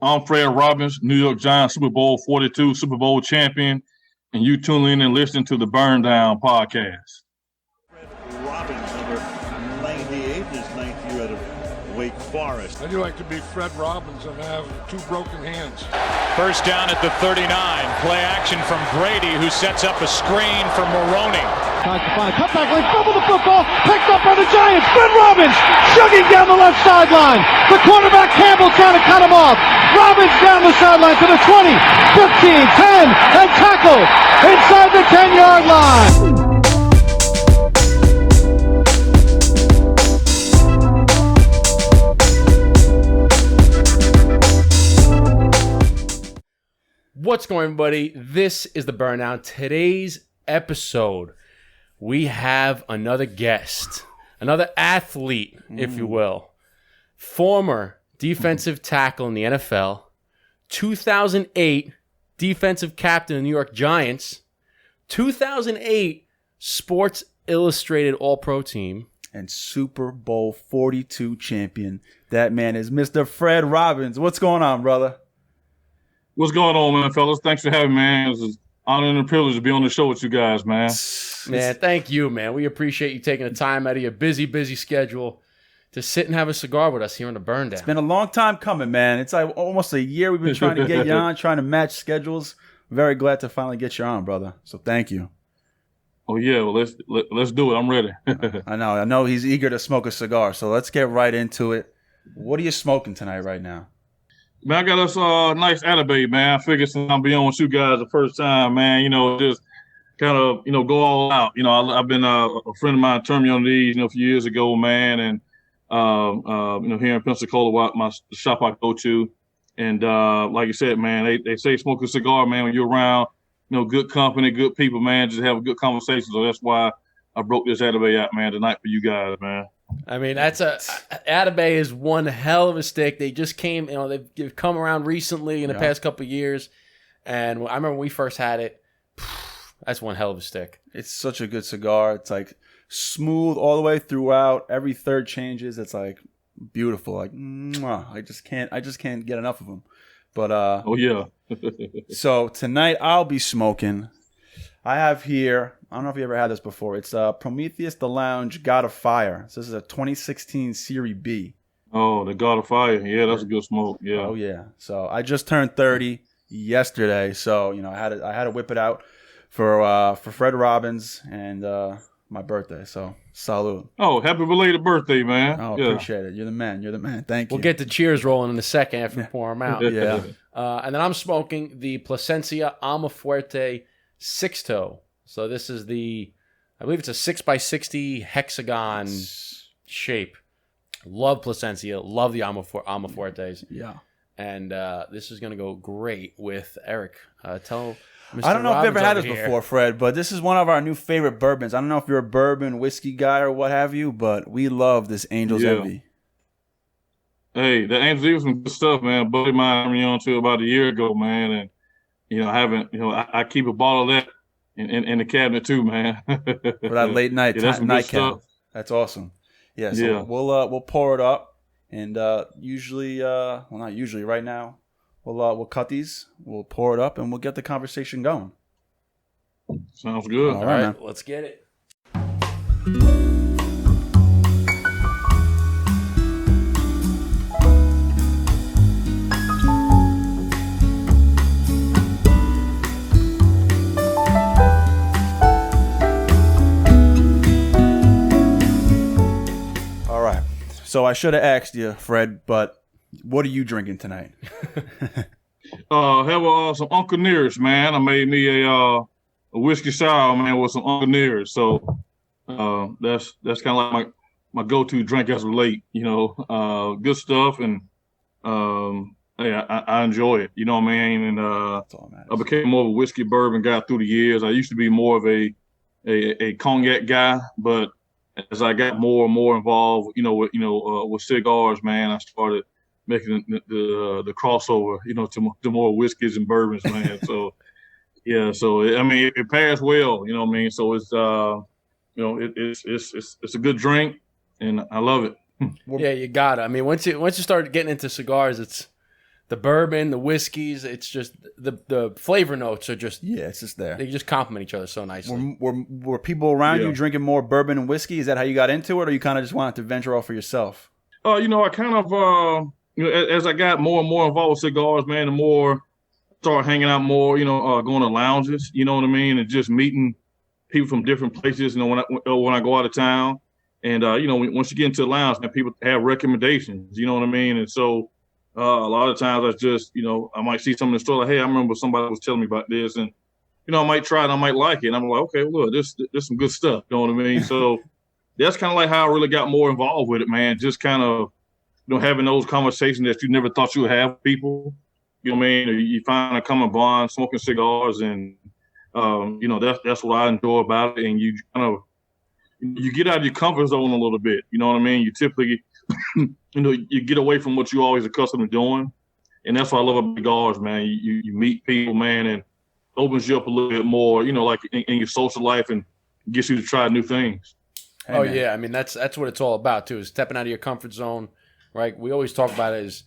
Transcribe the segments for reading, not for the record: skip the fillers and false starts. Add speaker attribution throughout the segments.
Speaker 1: I'm Fred Robbins, New York Giants Super Bowl 42 Super Bowl champion, and you tune in and listen to the Burn Down podcast.
Speaker 2: Fred Robbins, number 98, his 9th year out of Wake Forest.
Speaker 3: I do like to be Fred Robbins and have two broken hands.
Speaker 4: First down at the 39. Play action from Grady, who sets up a screen for Maroney.
Speaker 5: Tries to find a cutback lane, fumble the football, picked up by the Giants. Fred Robbins chugging down the left sideline. The quarterback Campbell trying to cut him off. Robbins down the sideline to the 20, 15, 10, and tackled inside the 10-yard line.
Speaker 6: What's going on, everybody? This is the Burnout. Today's episode, we have another guest, another athlete, if you will. Former defensive tackle in the NFL, 2008 defensive captain of the New York Giants, 2008 Sports Illustrated All-Pro team,
Speaker 7: and Super Bowl 42 champion. That man is Mr. Fred Robbins. What's going on, brother?
Speaker 1: What's going on, man, fellas? Thanks for having me, man. It's an honor and a privilege to be on the show with you guys, man.
Speaker 6: Man, thank you, man. We appreciate you taking the time out of your busy schedule to sit and have a cigar with us here on the Burn Down.
Speaker 7: It's been a long time coming, man. It's like almost a year we've been trying to get you on, trying to match schedules. Very glad to finally get you on, brother. So thank you.
Speaker 1: Oh, yeah. Well, let's do it. I'm ready.
Speaker 7: I know he's eager to smoke a cigar. So let's get right into it. What are you smoking tonight right now?
Speaker 1: Man, I got us a nice Atabay, man. I figured since I'm being with you guys the first time, man, just kind of, go all out. I've been a friend of mine turned me on these, a few years ago, man. And, here in Pensacola, the shop I go to. And like you said, man, they say smoke a cigar, man, when you're around, good company, good people, man, just have a good conversation. So that's why I broke this Atabay out, man, tonight for you guys, man.
Speaker 6: I mean, Atabay is one hell of a stick. They just came, they've come around recently in the past couple of years. And I remember when we first had it, that's one hell of a stick.
Speaker 7: It's such a good cigar. It's like smooth all the way throughout. Every third changes. It's like beautiful. Like, mwah. I just can't get enough of them. But,
Speaker 1: oh yeah.
Speaker 7: So tonight I'll be smoking. I have here, I don't know if you ever had this before. It's Prometheus the Lounge God of Fire. So this is a 2016 Series B.
Speaker 1: Oh, the God of Fire. Yeah, that's a good smoke. Yeah.
Speaker 7: Oh yeah. So I just turned 30 yesterday, so I had to whip it out for Fred Robbins and my birthday. So salute.
Speaker 1: Oh, happy belated birthday, man.
Speaker 7: Oh, appreciate it. You're the man. Thank you.
Speaker 6: We'll get the cheers rolling in a second after we pour them out.
Speaker 7: Yeah.
Speaker 6: And then I'm smoking the Plasencia Almafuerte 6-toe. So this is I believe it's a 6x60 hexagon shape. Love Plasencia. Love the Almafuertes.
Speaker 7: Yeah.
Speaker 6: And this is going to go great with Eric. Tell Mr.
Speaker 7: I don't know if you've ever had this
Speaker 6: here
Speaker 7: before, Fred, but this is one of our new favorite bourbons. I don't know if you're a bourbon whiskey guy or what have you, but we love this Angel's Envy.
Speaker 1: Hey, the Angel's Envy was some good stuff, man. A buddy of mine turned me on to about a year ago, man, and I keep a bottle of that in the cabinet too, man.
Speaker 7: For that late night nightcap. That's awesome. Yeah, so we'll pour it up, and usually, not usually, right now, we'll cut these, we'll pour it up, and we'll get the conversation going.
Speaker 1: Sounds good.
Speaker 6: All right, let's get it.
Speaker 7: So I should have asked you, Fred, but what are you drinking tonight?
Speaker 1: Have some Uncle Nearest, man. I made me a whiskey sour, man, with some Uncle Nearest. So that's kind of like my go-to drink as of late. Good stuff, and hey, I enjoy it. You know what I mean? And I became more of a whiskey bourbon guy through the years. I used to be more of a cognac guy, but as I got more and more involved, with cigars, man, I started making the crossover, to more whiskeys and bourbons, man. So, yeah. So I mean, it pairs well, you know what I mean. So it's it's a good drink, and I love it.
Speaker 6: Yeah, you got it. I mean, once you start getting into cigars, the bourbon, the whiskeys. It's just the flavor notes are just
Speaker 7: it's just there.
Speaker 6: They just complement each other so nicely.
Speaker 7: Were people around you drinking more bourbon and whiskey? Is that how you got into it, or you kind of just wanted to venture off for yourself?
Speaker 1: I kind of as I got more and more involved with cigars, man, the more I started hanging out more. Going to lounges. You know what I mean, and just meeting people from different places. When I go out of town, and once you get into the lounge, man, people have recommendations. You know what I mean, and so. A lot of times I just, I might see something in the store like, hey, I remember somebody was telling me about this, and I might try it, I might like it, and I'm like, okay, well, look, this some good stuff. You know what I mean? So that's kind of like how I really got more involved with it, man. Just kind of, having those conversations that you never thought you would have with people. You know what I mean? You find a common bond, smoking cigars, and that's what I enjoy about it. And you kind of, you get out of your comfort zone a little bit. You know what I mean? You typically. You get away from what you always accustomed to doing, and that's what I love about cigars, man. You meet people, man, and opens you up a little bit more, like in your social life, and gets you to try new things.
Speaker 6: Hey, man. Yeah, I mean that's what it's all about too, is stepping out of your comfort zone, right? We always talk about it as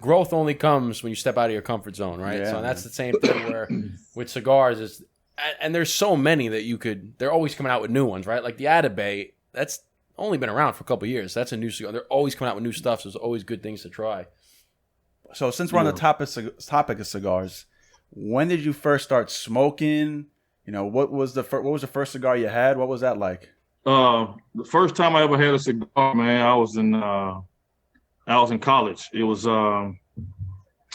Speaker 6: growth only comes when you step out of your comfort zone, right?
Speaker 7: Yeah,
Speaker 6: so that's the same thing where with cigars and there's so many that they're always coming out with new ones, right? Like the Atabey, that's only been around for a couple of years. That's a new cigar. They're always coming out with new stuff, so there's always good things to try.
Speaker 7: So since we're on the topic of cigars, when did you first start smoking? What was the first cigar you had? What was that like?
Speaker 1: The first time I ever had a cigar, man, I was in college. It was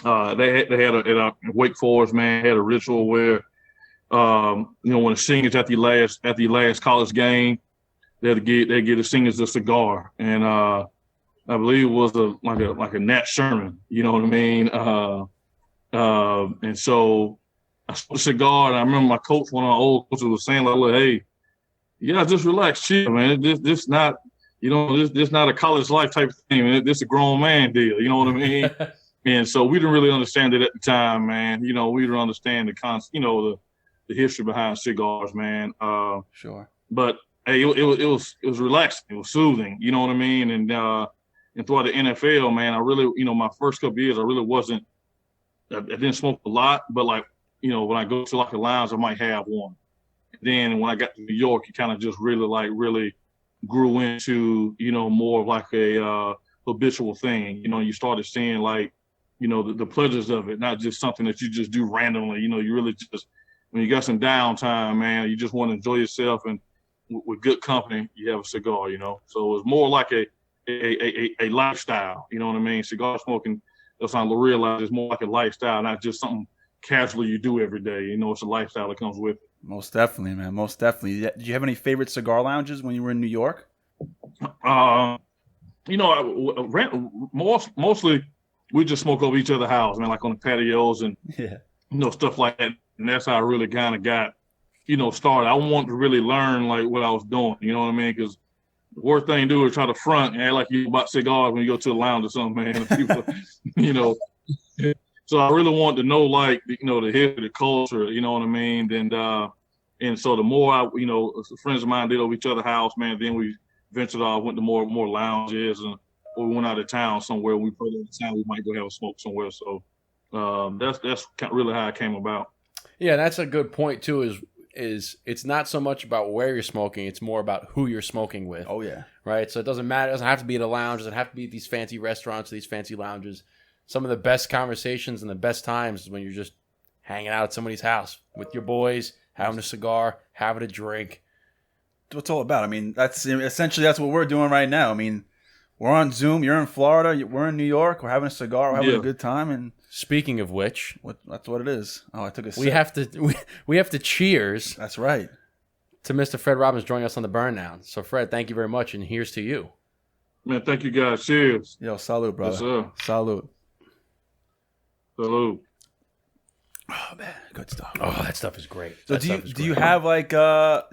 Speaker 1: they had at Wake Forest, man, had a ritual where when the singers at the last college game, they get the singers a cigar, and I believe it was like a Nat Sherman, you know what I mean? And so I smoked a cigar, and I remember my coach, one of my old coaches, was saying like, "Look, hey, just relax, chill, man. This not, this not a college life type of thing, man. This a grown man deal, you know what I mean?" And so we didn't really understand it at the time, man. We didn't understand the history behind cigars, man.
Speaker 7: Sure,
Speaker 1: but. Hey, it was relaxing. It was soothing. You know what I mean? And throughout the NFL, man, I really, my first couple of years, I didn't smoke a lot, but like, when I go to like a lounge, I might have one. Then when I got to New York, it kind of just really grew into, more of like a habitual thing. You started seeing like, the pleasures of it, not just something that you just do randomly. You really just, when you got some downtime, man, you just want to enjoy yourself, and with good company, you have a cigar, So it's more like a lifestyle, you know what I mean? Cigar smoking, that's how I realize it's more like a lifestyle, not just something casually you do every day. It's a lifestyle that comes with it.
Speaker 7: Most definitely, man. Most definitely. Did you have any favorite cigar lounges when you were in New York?
Speaker 1: Mostly we just smoke over each other's house, man, like on the patios and stuff like that. And that's how I really kind of got started. I wanted to really learn like what I was doing, you know what I mean? Because the worst thing to do is try to front and act like you bought cigars when you go to the lounge or something, man. People, So I really wanted to know like, the history, the culture, you know what I mean? And so the more friends of mine did over each other's house, man, then we ventured off, went to more lounges, and or we went out of town somewhere. We put in town, we might go have a smoke somewhere. So that's really how it came about.
Speaker 6: Yeah, that's a good point too. Is it's not so much about where you're smoking, it's more about who you're smoking with.
Speaker 7: Oh yeah.
Speaker 6: Right? So it doesn't matter, it doesn't have to be at a lounge, it doesn't have to be at these fancy restaurants, these fancy lounges. Some of the best conversations and the best times is when you're just hanging out at somebody's house with your boys, having a cigar, having a drink.
Speaker 7: That's what it's all about. I mean, that's what we're doing right now. I mean, we're on Zoom, you're in Florida, we're in New York, we're having a cigar, we're having a good time. And
Speaker 6: speaking of which,
Speaker 7: that's what it is. Oh, I took a sip.
Speaker 6: We have to cheers.
Speaker 7: That's right.
Speaker 6: To Mr. Fred Robbins joining us on the Burn Down. So Fred, thank you very much, and here's to you.
Speaker 1: Man, thank you guys. Cheers.
Speaker 7: Yo, salute, brother.
Speaker 1: Yes, sir.
Speaker 7: Salute.
Speaker 1: Salute.
Speaker 7: Oh man, good stuff.
Speaker 6: Oh, that stuff is great.
Speaker 7: So do you have like a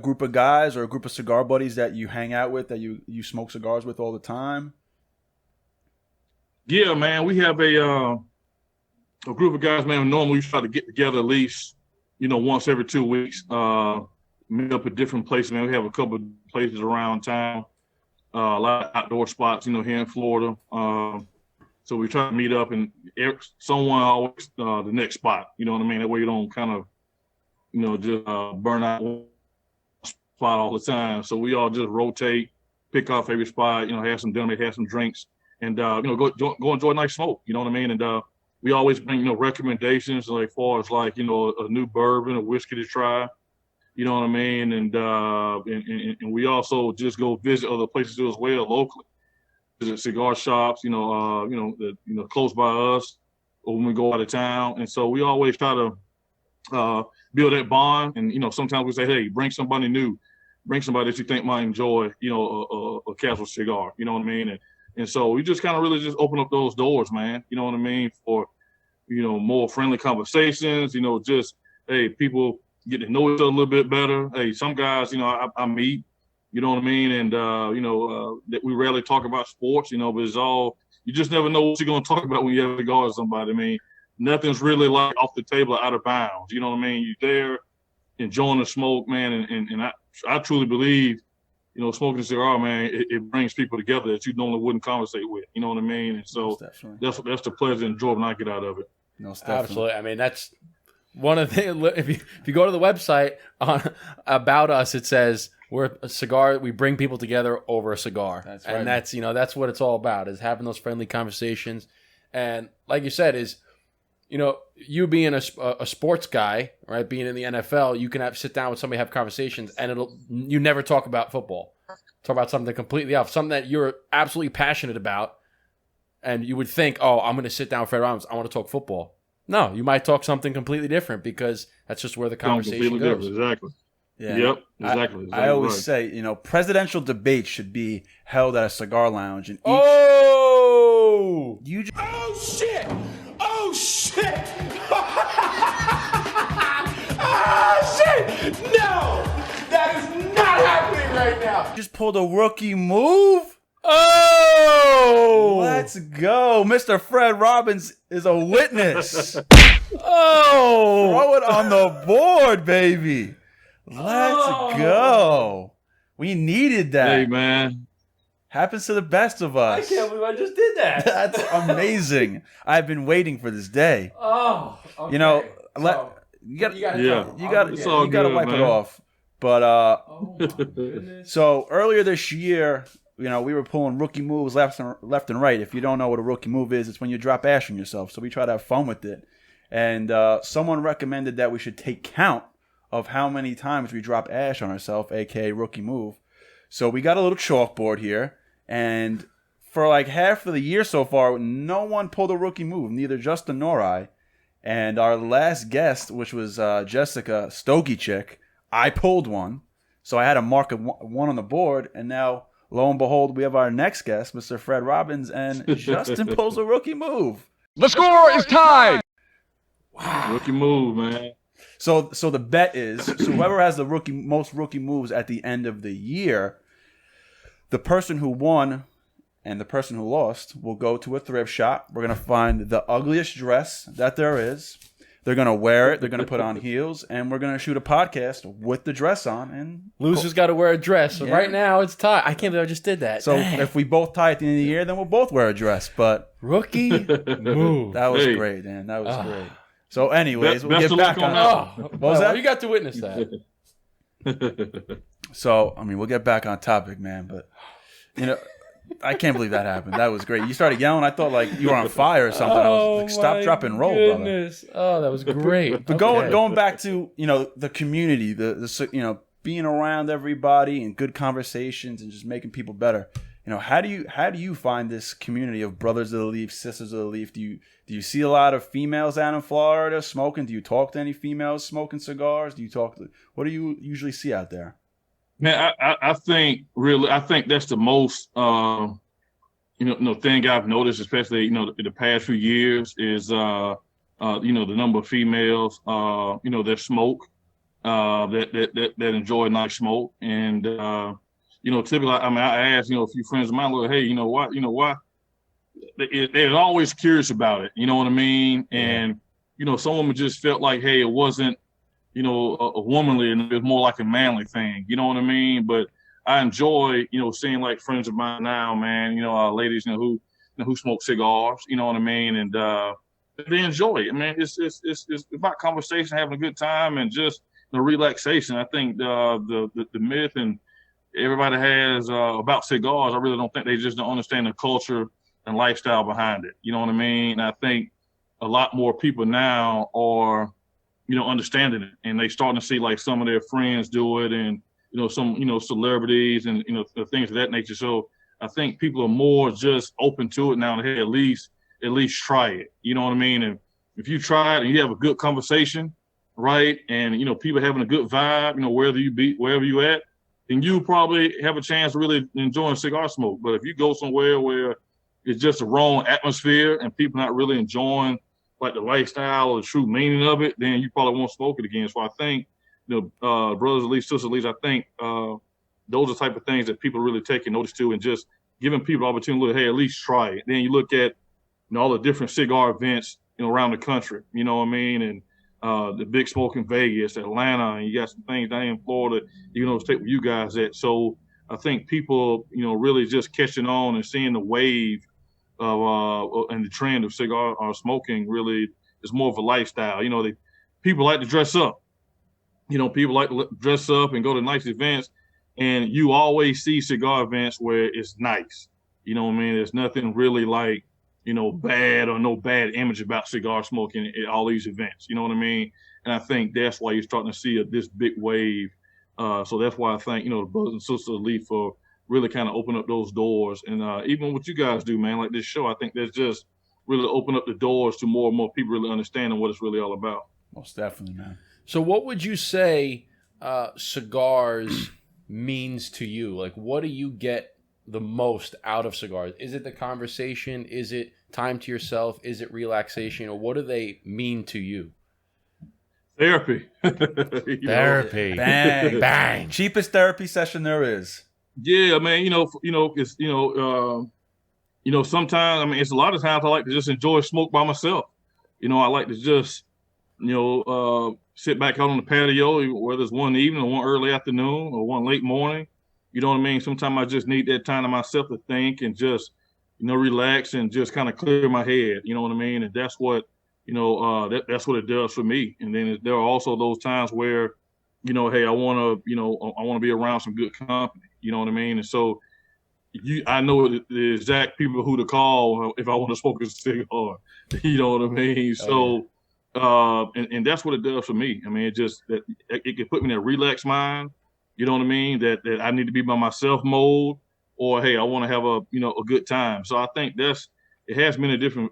Speaker 7: group of guys or a group of cigar buddies that you hang out with, that you smoke cigars with all the time?
Speaker 1: Yeah, man, we have a group of guys, man. Normally we try to get together at least, once every 2 weeks. Meet up at different places, man. We have a couple of places around town, a lot of outdoor spots, here in Florida. So we try to meet up and someone always the next spot. You know what I mean? That way you don't kind of, just burn out one spot all the time. So we all just rotate, pick our favorite spot, have some dinner, have some drinks, and, go enjoy a nice smoke. You know what I mean? And we always bring, recommendations as far as a new bourbon or whiskey to try. You know what I mean? And we also just go visit other places as well locally. Visit cigar shops, close by us, or when we go out of town. And so we always try to build that bond. And sometimes we say, hey, bring somebody new, bring somebody that you think might enjoy, a casual cigar. You know what I mean? And so we just kind of really just open up those doors, man. You know what I mean? For more friendly conversations. Just hey, people get to know each other a little bit better. Hey, some guys, I meet, you know what I mean? And, that we rarely talk about sports, but it's all, you just never know what you're going to talk about when you have a cigar with somebody. I mean, nothing's really off the table or out of bounds. You know what I mean? You're there enjoying the smoke, man. And I truly believe, smoking a cigar, man, it brings people together that you normally wouldn't conversate with. You know what I mean? And so that's the pleasure and enjoyment I get out of it.
Speaker 6: Absolutely. I mean, that's one of the, if you go to the website about us, it says we're a cigar. We bring people together over a cigar. That's right. And that's what it's all about, is having those friendly conversations. And like you said, is, you being a sports guy, right? Being in the NFL, you can sit down with somebody, have conversations, and you never talk about football. Talk about something completely else, something that you're absolutely passionate about. And you would think, oh, I'm going to sit down with Fred Robbins, I want to talk football. No, you might talk something completely different, because that's just where the conversation goes.
Speaker 1: Exactly.
Speaker 7: Yeah.
Speaker 1: Yep. Exactly.
Speaker 7: I always say, presidential debates should be held at a cigar lounge. And
Speaker 6: oh
Speaker 7: shit!
Speaker 8: Oh shit! Oh shit! No, that is not happening right now.
Speaker 7: Just pulled a rookie move.
Speaker 6: Oh!
Speaker 7: Let's go. Mr. Fred Robbins is a witness.
Speaker 6: Oh!
Speaker 7: Throw it on the board, baby. Let's go. We needed that.
Speaker 1: Hey, man.
Speaker 7: Happens to the best of us.
Speaker 6: I can't believe I just did that.
Speaker 7: That's amazing. I've been waiting for this day.
Speaker 6: Oh, okay.
Speaker 7: You gotta wipe it off. But so earlier this year, we were pulling rookie moves left and right. If you don't know what a rookie move is, it's when you drop ash on yourself. So we try to have fun with it. And someone recommended that we should take count of how many times we drop ash on ourselves, aka rookie move. So we got a little chalkboard here, and for half of the year so far, no one pulled a rookie move, neither Justin nor I. And our last guest, which was Jessica Stogie Chick, I pulled one. So I had to mark one on the board, and now, lo and behold, we have our next guest, Mr. Fred Robbins, and Justin pulls a rookie move.
Speaker 8: The score is tied.
Speaker 1: Wow. Rookie move, man.
Speaker 7: So the bet is, whoever has the most rookie moves at the end of the year, the person who won and the person who lost will go to a thrift shop. We're going to find the ugliest dress that there is. They're going to wear it. They're going to put on heels, and we're going to shoot a podcast with the dress on. And
Speaker 6: loser's got to wear a dress. So right now it's tied. I can't believe I just did that.
Speaker 7: So if we both tie at the end of the year, then we'll both wear a dress. But
Speaker 6: rookie move.
Speaker 7: That was great, man. That was great. So anyways, we'll get back on. What was that?
Speaker 6: You got to witness that.
Speaker 7: So, we'll get back on topic, man. But, I can't believe that happened. That was great. You started yelling. I thought you were on fire or something. I was like, stop, drop, and roll, brother.
Speaker 6: Oh, that was great.
Speaker 7: But going back to, the community, the being around everybody and good conversations and just making people better. How do you find this community of brothers of the leaf, sisters of the leaf? Do you see a lot of females down in Florida smoking? Do you talk to any females smoking cigars? What do you usually see out there?
Speaker 1: Man, I think that's the most thing I've noticed, especially in the past few years, is the number of females that smoke, that enjoy nice smoke. And typically, I ask a few friends of mine, look, hey, why? They're always curious about it. You know what I mean? And some women just felt like, hey, it wasn't a womanly, and it was more like a manly thing. You know what I mean? But I enjoy seeing friends of mine now, man. Ladies who who smoke cigars. You know what I mean? And they enjoy it. I mean, it's about conversation, having a good time, and just the relaxation. I think the myth and everybody has about cigars, I really don't think they just don't understand the culture and lifestyle behind it. You know what I mean? And I think a lot more people now are, understanding it, and they starting to see like some of their friends do it, and some celebrities and things of that nature. So I think people are more just open to it now. Hey, at least try it. You know what I mean? And if you try it and you have a good conversation, right, and people having a good vibe, wherever you at, then you probably have a chance to really enjoy cigar smoke. But if you go somewhere where it's just the wrong atmosphere and people not really enjoying like the lifestyle or the true meaning of it, then you probably won't smoke it again. So I think, brothers, at least, sisters, at least, I think those are the type of things that people really taking notice to, and just giving people the opportunity to, hey, at least try it. Then you look at all the different cigar events, around the country, you know what I mean? And the Big Smoke in Vegas, Atlanta, and you got some things down in Florida, state where you guys at. So I think people, really just catching on and seeing the wave of and the trend of cigar smoking really is more of a lifestyle. People like to dress up. People like to dress up and go to nice events, and you always see cigar events where it's nice. You know what I mean? There's nothing really like, bad or no bad image about cigar smoking at all these events. You know what I mean? And I think that's why you're starting to see this big wave. So that's why I thank, the brothers and sisters of Elite for really kind of open up those doors. And even what you guys do, man, like this show, I think that's just really open up the doors to more and more people really understanding what it's really all about.
Speaker 7: Most definitely, man.
Speaker 6: So what would you say cigars means to you? Like, what do you get the most out of cigars? Is it the conversation? Is it time to yourself? Is it relaxation? Or what do they mean to you?
Speaker 1: Therapy.
Speaker 6: Therapy.
Speaker 7: Bang.
Speaker 6: Bang.
Speaker 7: Cheapest therapy session there is.
Speaker 1: Yeah, man, it's, sometimes, I mean, it's a lot of times I like to just enjoy smoke by myself. I like to just, sit back out on the patio, whether it's one evening or one early afternoon or one late morning. You know what I mean? Sometimes I just need that time to myself to think and just, relax and just kind of clear my head. You know what I mean? And that's what, that's what it does for me. And then there are also those times where, hey, I want to be around some good company. You know what I mean? And so I know the exact people who to call if I want to smoke a cigar. You know what I mean? So, and that's what it does for me. I mean, it can put me in a relaxed mind. You know what I mean? That I need to be by myself mode, or hey, I want to have a good time. So I think it has many different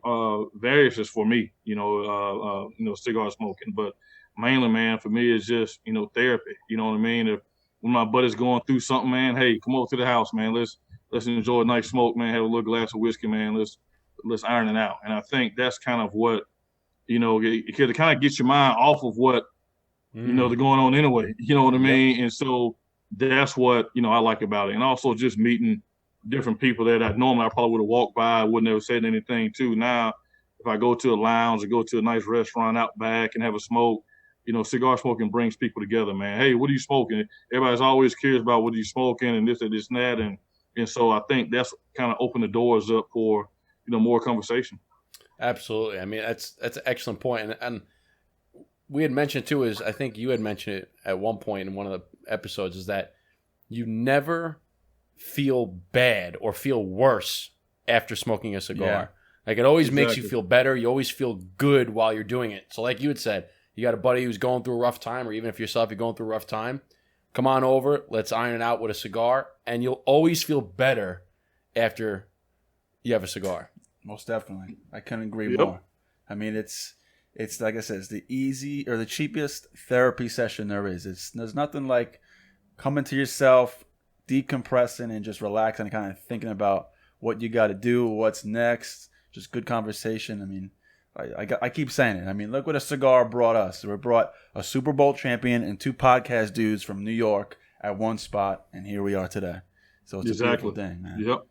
Speaker 1: variances for me. Cigar smoking, but mainly, man, for me, it's just therapy. You know what I mean? If when my buddy's going through something, man, hey, come over to the house, man. Let's enjoy a nice smoke, man. Have a little glass of whiskey, man. Let's iron it out. And I think that's kind of what it kind of gets your mind off of what they're going on anyway. You know what I mean? Yep. And so that's what I like about it. And also just meeting different people that I normally probably would have walked by, I wouldn't have said anything to. Now, if I go to a lounge or go to a nice restaurant out back and have a smoke, cigar smoking brings people together, man. Hey, what are you smoking? Everybody's always curious about what are you smoking and this and this and that. And so I think that's kind of opened the doors up for, more conversation.
Speaker 6: Absolutely. I mean, that's an excellent point. And we had mentioned too, I think you had mentioned it at one point in one of the episodes, is that you never feel bad or feel worse after smoking a cigar. Yeah. Like it always makes you feel better. You always feel good while you're doing it. So like you had said, you got a buddy who's going through a rough time, or even if yourself, you're going through a rough time, come on over, let's iron it out with a cigar, and you'll always feel better after you have a cigar.
Speaker 7: Most definitely. I couldn't agree more. I mean, it's like I said, it's the easy or the cheapest therapy session there is. There's nothing like coming to yourself, decompressing, and just relaxing and kind of thinking about what you got to do, what's next, just good conversation. I mean, I keep saying it. I mean, look what a cigar brought us. We brought a Super Bowl champion and two podcast dudes from New York at one spot, and here we are today. So it's a beautiful thing, man.
Speaker 1: Yep.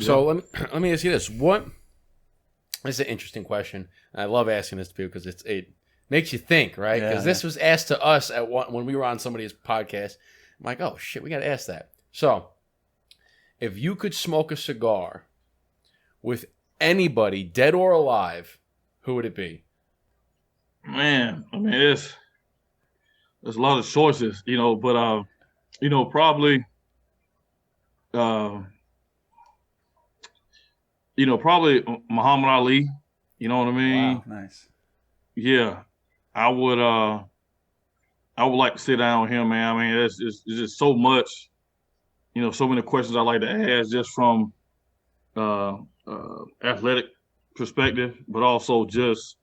Speaker 6: So let me ask you this. This is an interesting question. And I love asking this to people because it makes you think, right? Because this was asked to us when we were on somebody's podcast. I'm like, oh, shit, we got to ask that. So if you could smoke a cigar with anybody, dead or alive, who would it be?
Speaker 1: Man, I mean, there's a lot of choices, but probably, probably Muhammad Ali. You know what I mean?
Speaker 7: Wow, nice.
Speaker 1: Yeah, I would like to sit down with him, man. I mean, it's just so much, so many questions I like to ask just from athletic perspective, but also just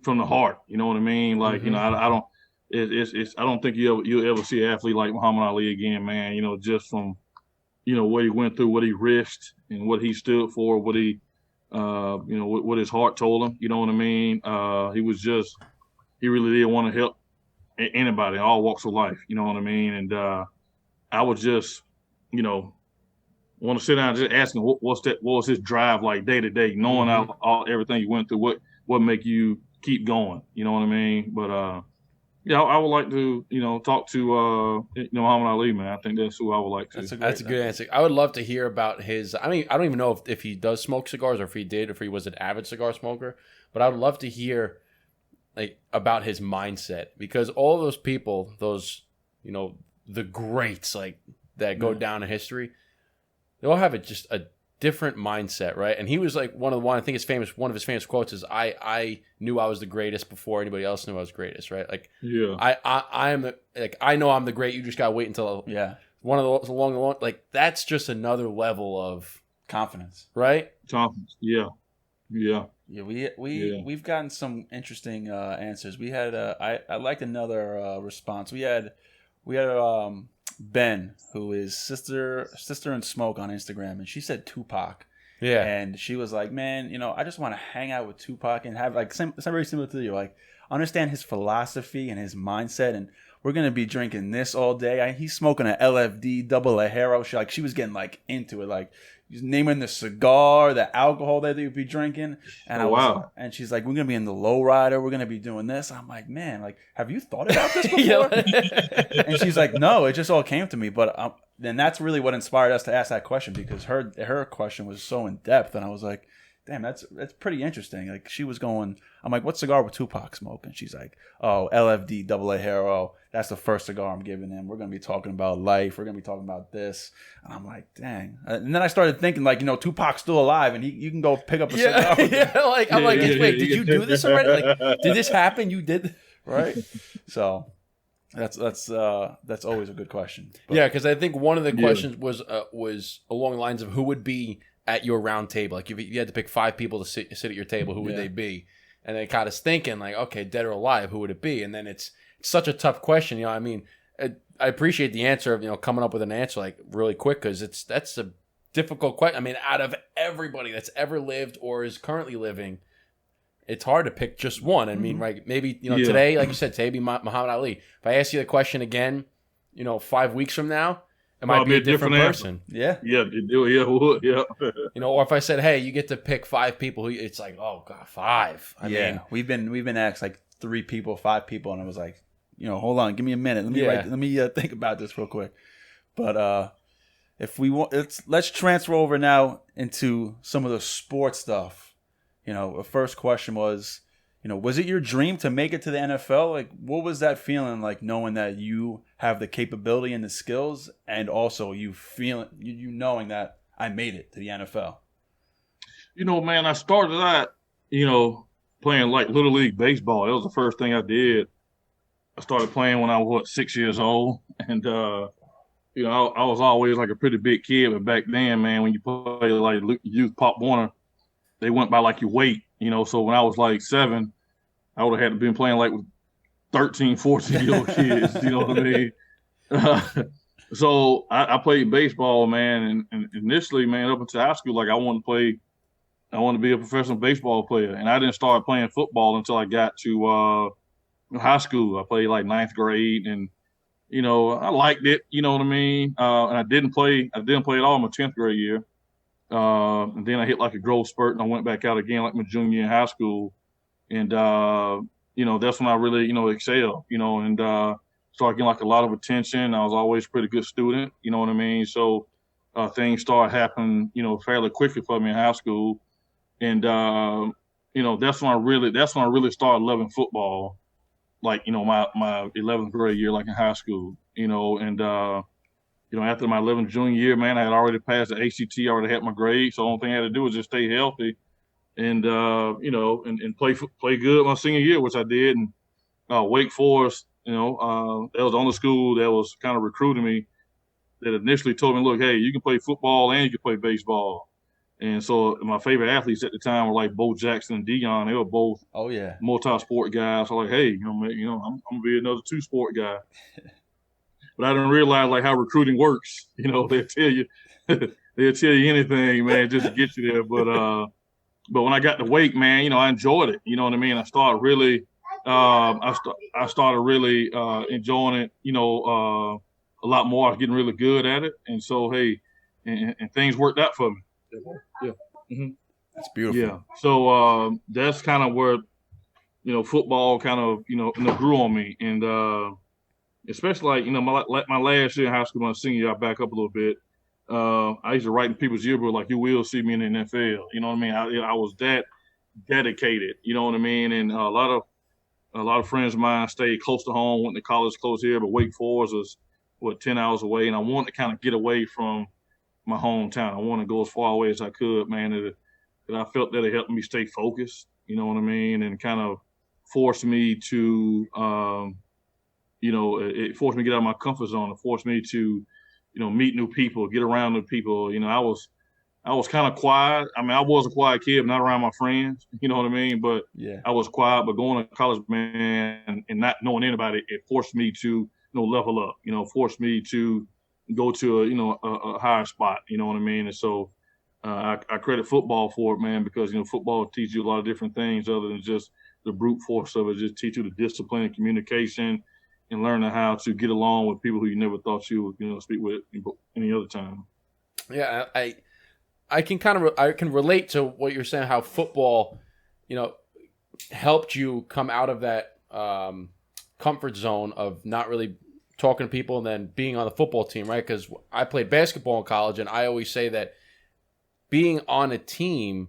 Speaker 1: from the heart. You know what I mean? Like, I don't. I don't think you'll ever see an athlete like Muhammad Ali again, man. Just from what he went through, what he risked, and what he stood for, what he what his heart told him. You know what I mean? He really did want to help anybody, all walks of life. You know what I mean? And I would just want to sit down and just ask him what was his drive like day to day, knowing all everything you went through, what make you keep going. You know what I mean? But yeah, I would like to, talk to Muhammad Ali, man. I think that's who I would like to.
Speaker 6: That's a good answer. I would love to hear about his. I mean, I don't even know if he does smoke cigars or if he was an avid cigar smoker. But I would love to hear about his mindset, because all those people, those the greats that go down in history, they all have just a different mindset, right? And he was one of his famous quotes is, I knew I was the greatest before anybody else knew I was greatest, right? I am I know I'm the great, you just gotta wait until one of those along the line. That's just another level of
Speaker 7: confidence,
Speaker 6: right?
Speaker 1: Confidence.
Speaker 7: We've gotten some interesting answers. We had I liked another response. We had Ben, who is sister and smoke on Instagram, and she said Tupac.
Speaker 6: Yeah,
Speaker 7: and she was like, man, I just want to hang out with Tupac and have very similar to you, understand his philosophy and his mindset, and we're gonna be drinking this all day. He's smoking an LFD double Ajero. She was getting into it, he's naming the cigar, the alcohol that they would be drinking, and and she's like, we're gonna be in the lowrider, we're gonna be doing this. I'm like, man, have you thought about this before? And she's like, no, it just all came to me. But then that's really what inspired us to ask that question, because her question was so in depth, and I was like, damn, that's pretty interesting. She was going, I'm like, what cigar would Tupac smoke? And she's like, oh, LFD double Ajero. That's the first cigar I'm giving him. We're going to be talking about life. We're going to be talking about this. And I'm like, dang. And then I started thinking, Tupac's still alive, and you can go pick up a cigar. Wait, did you do this already? Did this happen? You did, right? So that's always a good question. But,
Speaker 6: yeah, because I think one of the questions was along the lines of who would be at your round table. If you had to pick 5 people to sit at your table, who would they be? And it got us thinking, okay, dead or alive, who would it be? And then it's such a tough question. I mean, I appreciate the answer of coming up with an answer really quick, because that's a difficult question. I mean, out of everybody that's ever lived or is currently living, it's hard to pick just one. I mean, maybe today, like you said, today be Muhammad Ali. If I ask you the question again, 5 weeks from now, it might be a different person.
Speaker 7: Yeah.
Speaker 1: Yeah.
Speaker 6: Or if I said, hey, you get to pick 5 people, it's like, oh God, 5. I mean,
Speaker 7: we've been asked 3 people, 5 people, and I was like, hold on, give me a minute. Let me think about this real quick. But if we want, let's transfer over now into some of the sports stuff. The first question was, was it your dream to make it to the NFL? What was that feeling like, knowing that you have the capability and the skills, and also you knowing that I made it to the NFL?
Speaker 1: Man, I started out, playing Little League baseball. That was the first thing I did. I started playing when I was 6 years old, and I was always a pretty big kid. But back then, man, when you play youth Pop Warner, they went by your weight. So when I was 7, I would have had to been playing with 13, 14-year-old kids. You know what I mean? So I played baseball, man, and initially, man, up until high school, I wanted to be a professional baseball player, and I didn't start playing football until I got to high school. I played 9th grade, and I liked it. You know what I mean? And I didn't play at all my 10th grade year. And then I hit a growth spurt, and I went back out again my junior year in high school, and that's when I really excelled. And started getting a lot of attention. I was always a pretty good student. You know what I mean? So things started happening, fairly quickly for me in high school. And, that's when I really started loving football. Like, my 11th grade year, like in high school, and, after my 11th junior year, man, I had already passed the ACT, I already had my grades. So the only thing I had to do was just stay healthy and, and play good my senior year, which I did. And Wake Forest, that was the only school that was kind of recruiting me that initially told me, look, hey, you can play football and you can play baseball. And so my favorite athletes at the time were like Bo Jackson and Deion. They were both multi-sport guys. So like, hey, I'm gonna be another two-sport guy. But I didn't realize like how recruiting works. They'll tell you anything, man, just to get you there. But when I got to Wake, man, I enjoyed it. You know what I mean? I started really enjoying it. A lot more. I was getting really good at it, and so hey, and things worked out for me. Yeah. Mm-hmm.
Speaker 7: That's beautiful.
Speaker 1: Yeah. So that's kind of where, football kind of, grew on me. And especially like, my last year in high school, my senior year, I back up a little bit. I used to write in people's yearbook like, you will see me in the NFL. You know what I mean? I was that dedicated, you know what I mean? And a lot of friends of mine stayed close to home, went to college close here, but Wake Forest was 10 hours away. And I wanted to kind of get away from my hometown. I want to go as far away as I could, man. That I felt that it helped me stay focused, you know what I mean, and kind of forced me to, it forced me to get out of my comfort zone. It forced me to, meet new people, get around new people. I was kind of quiet. I mean, I was a quiet kid, not around my friends, you know what I mean. But yeah, I was quiet. But going to college, man, and not knowing anybody, it forced me to, level up. Forced me to go to a higher spot, you know what I mean? And so I credit football for it, man, because, football teaches you a lot of different things other than just the brute force of it. Just teach you the discipline and communication and learning how to get along with people who you never thought you would, speak with any other time.
Speaker 6: Yeah, I can relate to what you're saying, how football, helped you come out of that comfort zone of not really talking to people and then being on the football team, right? Because I played basketball in college, and I always say that being on a team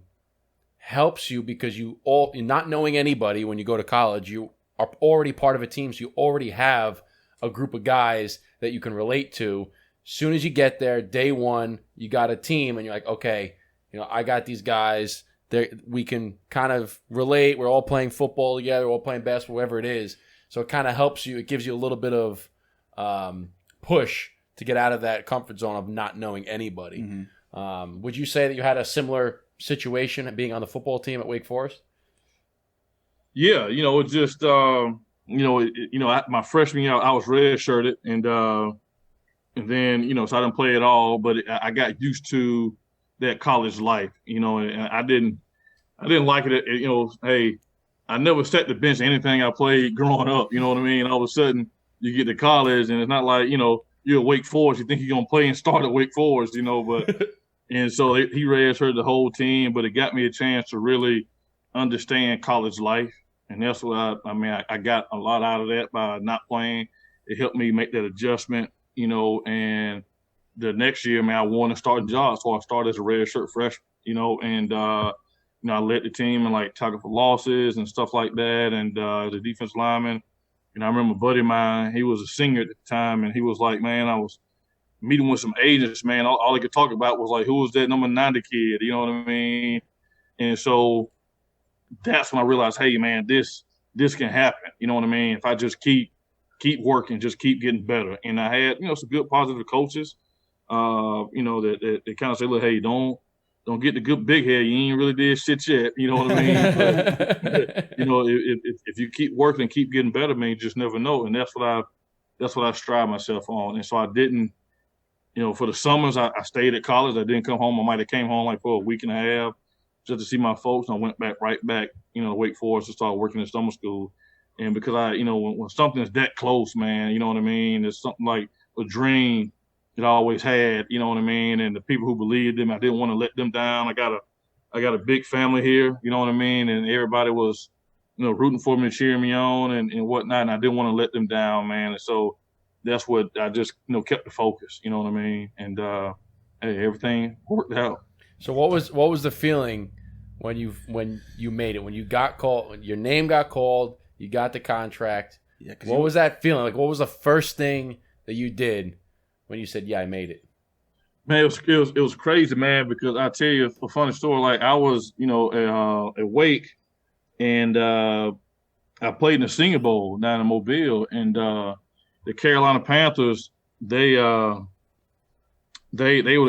Speaker 6: helps you because you're not knowing anybody when you go to college. You are already part of a team, so you already have a group of guys that you can relate to. As soon as you get there, day one, you got a team, and you're like, okay, I got these guys. We can kind of relate. We're all playing football together, we're all playing basketball, whatever it is. So it kind of helps you. It gives you a little bit of push to get out of that comfort zone of not knowing anybody. Mm-hmm. Would you say that you had a similar situation being on the football team at Wake Forest?
Speaker 1: Yeah, it just my freshman year I was redshirted, and then so I didn't play at all, but I got used to that college life, and I didn't like it. Hey, I never sat the bench anything I played growing up. You know what I mean? All of a sudden, you get to college, and it's not like, you're at Wake Forest, you think you're going to play and start at Wake Forest, but and so he redshirted the whole team, but it got me a chance to really understand college life. And that's what I got a lot out of that by not playing. It helped me make that adjustment, and the next year, man, I won a starting job. So I started as a redshirt freshman, and, I led the team in like tackle for losses and stuff like that. And as a defense lineman, I remember a buddy of mine, he was a senior at the time, and he was like, man, I was meeting with some agents, man. All he could talk about was like, who was that number 90 kid? You know what I mean? And so that's when I realized, hey, man, this can happen. You know what I mean? If I just keep working, just keep getting better. And I had, some good positive coaches, that kind of say, look, hey, don't get the good big head. You ain't really did shit yet. You know what I mean? But, if you keep working and keep getting better, man, you just never know. And that's what I strive myself on. And so I didn't, for the summers, I stayed at college. I didn't come home. I might have came home like for a week and a half just to see my folks. And I went right back, to Wake Forest to start working in summer school. And because when something's that close, man, you know what I mean? It's something like a dream that I always had, you know what I mean? And the people who believed in me, I didn't want to let them down. I got a big family here, you know what I mean? And everybody was, rooting for me, cheering me on and whatnot. And I didn't want to let them down, man. And so that's what I just, kept the focus, you know what I mean? And hey, everything worked out.
Speaker 6: So what was the feeling when you made it? When you got called, when your name got called, you got the contract.
Speaker 7: Yeah,
Speaker 6: what was that feeling? Like, what was the first thing that you did when you said, "Yeah, I made it"?
Speaker 1: Man, it was crazy, man. Because I tell you a funny story. Like I was, at Wake, and I played in the Senior Bowl down in Mobile, and the Carolina Panthers they were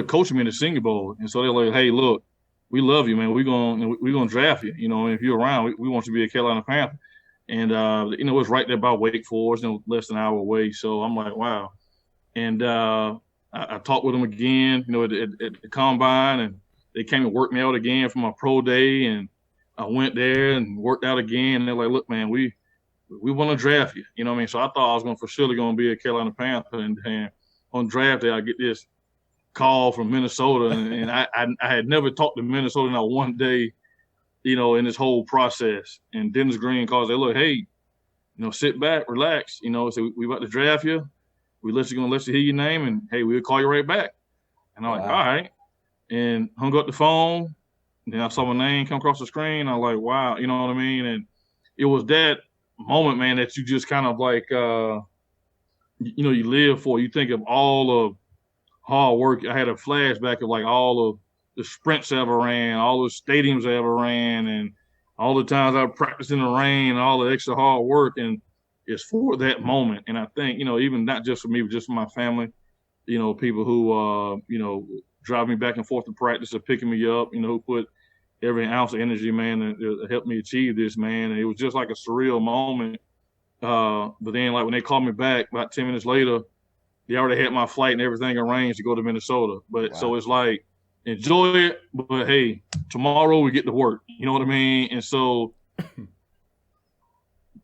Speaker 1: coaching me in the Senior Bowl, and so they're like, "Hey, look, we love you, man. We're gonna draft you. And if you're around, we want you to be a Carolina Panther." And it was right there by Wake Forest, less than an hour away. So I'm like, wow. And I talked with them again, at the combine, and they came and worked me out again for my pro day, and I went there and worked out again. And they're like, "Look, man, we want to draft you." You know what I mean? So I thought I was going to be a Carolina Panther, and on draft day I get this call from Minnesota, and I had never talked to Minnesota not one day, in this whole process. And Dennis Green calls, they look, "Hey, sit back, relax. So we about to draft you. We're gonna let you hear your name, and hey, we'll call you right back." And I'm like, all right. And hung up the phone. And then I saw my name come across the screen. I was like, wow, you know what I mean? And it was that moment, man, that you just kind of like, you live for. You think of all of hard work. I had a flashback of like all of the sprints I ever ran, all the stadiums I ever ran, and all the times I practiced in the rain, and all the extra hard work. And it's for that moment. And I think, even not just for me, but just for my family, people who, drive me back and forth to practice or picking me up, who put every ounce of energy, man, to help me achieve this, man. And it was just like a surreal moment. But then, like, when they called me back about 10 minutes later, they already had my flight and everything arranged to go to Minnesota. But so it's like, enjoy it, but hey, tomorrow we get to work. You know what I mean? And so think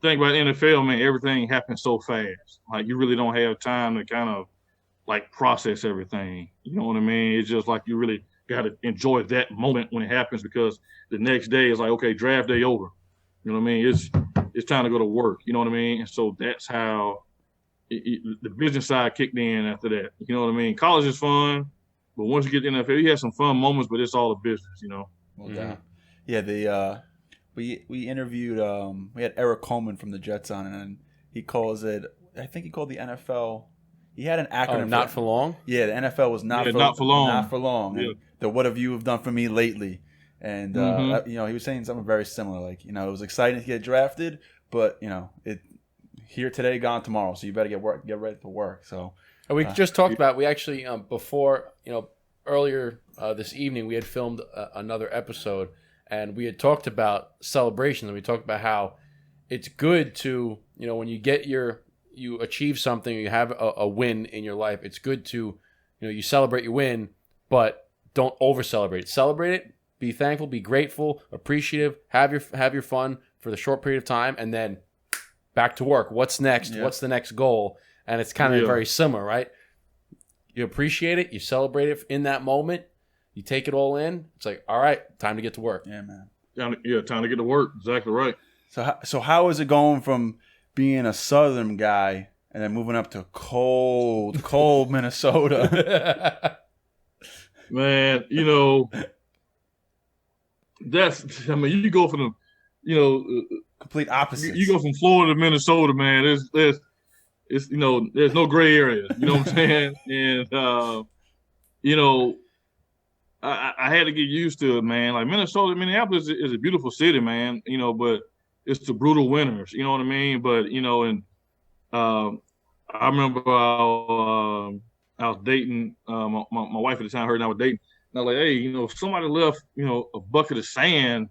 Speaker 1: about NFL, man, everything happens so fast. Like, you really don't have time to kind of like process everything. You know what I mean? It's just like you really got to enjoy that moment when it happens, because the next day is like, okay, draft day over. You know what I mean? It's time to go to work. You know what I mean? And so that's how the business side kicked in after that. You know what I mean? College is fun, but once you get to the NFL, you have some fun moments, but it's all a business,
Speaker 7: Well done. Yeah, we interviewed we had Eric Coleman from the Jets on, and he calls it, I think he called the NFL, he had an acronym.
Speaker 6: Not for long?
Speaker 7: Yeah, the NFL was not for long. Not for long. Yeah. The what have you have done for me lately? And he was saying something very similar. Like, it was exciting to get drafted, but it here today, gone tomorrow. So you better get ready for work. So
Speaker 6: we just talked about, we actually before, earlier this evening we had filmed another episode, and we had talked about celebrations, and we talked about how it's good to, when you get you achieve something, you have a win in your life, it's good to, you celebrate your win, but don't over celebrate. Celebrate it, be thankful, be grateful, appreciative, have your fun for the short period of time, and then back to work. What's next? Yeah. What's the next goal? And it's kind of very similar, right? You appreciate it, you celebrate it in that moment, you take it all in. It's like, all right, time to get to work.
Speaker 7: Yeah, man.
Speaker 1: Time to get to work. Exactly right.
Speaker 7: So how is it going from being a Southern guy and then moving up to cold Minnesota?
Speaker 1: Man, you go from
Speaker 7: complete opposites.
Speaker 1: You go from Florida to Minnesota, man. There's no gray areas. You know what I'm saying? And I had to get used to it, man. Like Minneapolis is a beautiful city, man. But it's the brutal winters. You know what I mean? But I remember I was dating my wife at the time. Her and I were dating. And I was like, hey, somebody left a bucket of sand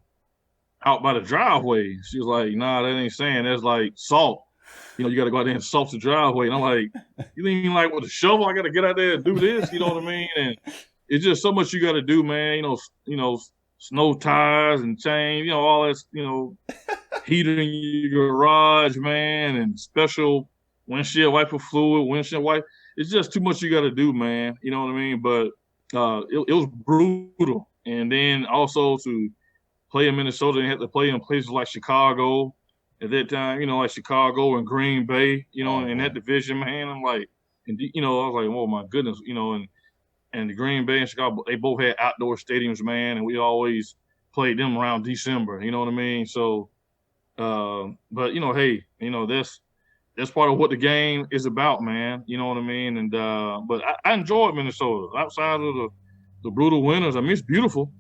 Speaker 1: out by the driveway. She was like, nah, that ain't sand. That's like salt. You got to go out there and salt the driveway. And I'm like, you mean like with a shovel? I got to get out there and do this. You know what I mean? And it's just so much you got to do, man. Snow tires and chain, all that, heater in your garage, man, and special windshield wiper fluid, windshield wipe. It's just too much you got to do, man. You know what I mean? But it was brutal. And then also to play in Minnesota and have to play in places like Chicago at that time, like Chicago and Green Bay, in that division, man. I'm like, and I was like, oh my goodness, and and the Green Bay and Chicago, they both had outdoor stadiums, man, and we always played them around December. You know what I mean? So, but hey, that's part of what the game is about, man. You know what I mean? And but I enjoyed Minnesota outside of the brutal winters. I mean, it's beautiful.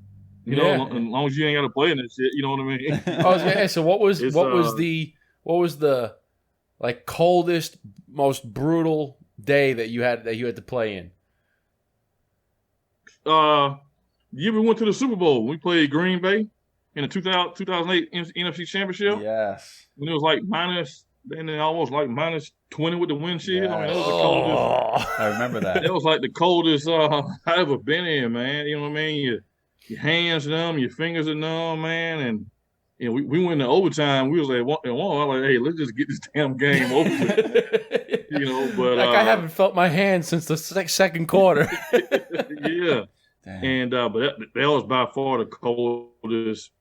Speaker 1: As long as you ain't got to play in that shit, you know what I mean?
Speaker 6: I was gonna ask, so what was the like coldest, most brutal day that you had to play in?
Speaker 1: The year we went to the Super Bowl, we played Green Bay in the 2008 NFC Championship.
Speaker 7: Yes.
Speaker 1: When it was like almost like minus 20 with the wind chill.
Speaker 7: Yes.
Speaker 1: I mean, that was the coldest.
Speaker 7: I remember that.
Speaker 1: That was like the coldest I've ever been in, man. You know what I mean? Your hands numb, your fingers are numb, man. And we went into overtime. We was like, I was like, hey, let's just get this damn game over with. But
Speaker 6: like I haven't felt my hands since the second quarter.
Speaker 1: Yeah. Damn. And but that was by far the coldest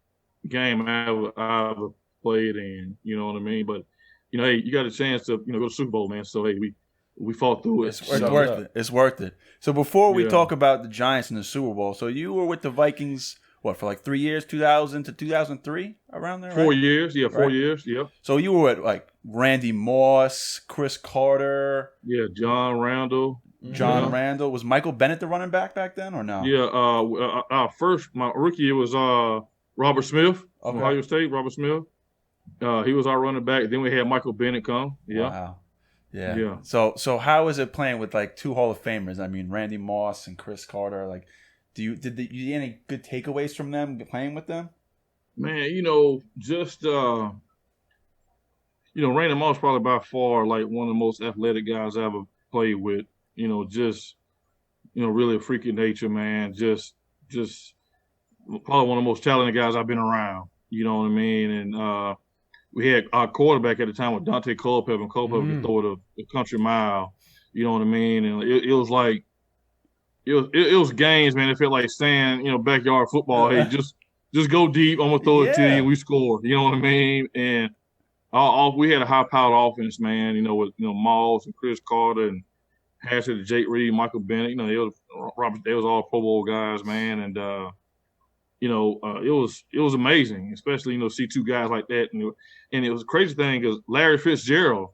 Speaker 1: game I ever played in. You know what I mean? But hey, you got a chance to go to Super Bowl, man. So hey, we fought through it.
Speaker 7: It's worth it. It's worth it. So before we talk about the Giants in the Super Bowl, so you were with the Vikings for like 3 years, 2000 to 2003, around there, right?
Speaker 1: 4 years, yeah, 4 years, yeah.
Speaker 7: So you were at like Randy Moss, Chris Carter,
Speaker 1: John Randall.
Speaker 7: Randall. Was Michael Bennett the running back then, or no?
Speaker 1: Yeah, my rookie year was Robert Smith from Ohio State. Robert Smith, he was our running back. Then we had Michael Bennett come. Yeah.
Speaker 7: Wow. Yeah. So how is it playing with like two Hall of Famers? I mean, Randy Moss and Chris Carter. Like, did you get any good takeaways from them playing with them?
Speaker 1: Man, just Randy Moss probably by far like one of the most athletic guys I ever played with. Really a freak of nature, man. Just probably one of the most talented guys I've been around. You know what I mean? And we had our quarterback at the time with Dante Culpepper, and Culpepper could throw the country mile. You know what I mean? And it was like it was games, man. It felt like saying, backyard football. Hey, just go deep. I'm gonna throw it to you, and we score. You know what I mean? And we had a high-powered offense, man. With Moss and Chris Carter and Hassett, Jake Reed, Michael Bennett. They was all Pro Bowl guys, man. And it was amazing, especially see two guys like that. And it was a crazy thing because Larry Fitzgerald,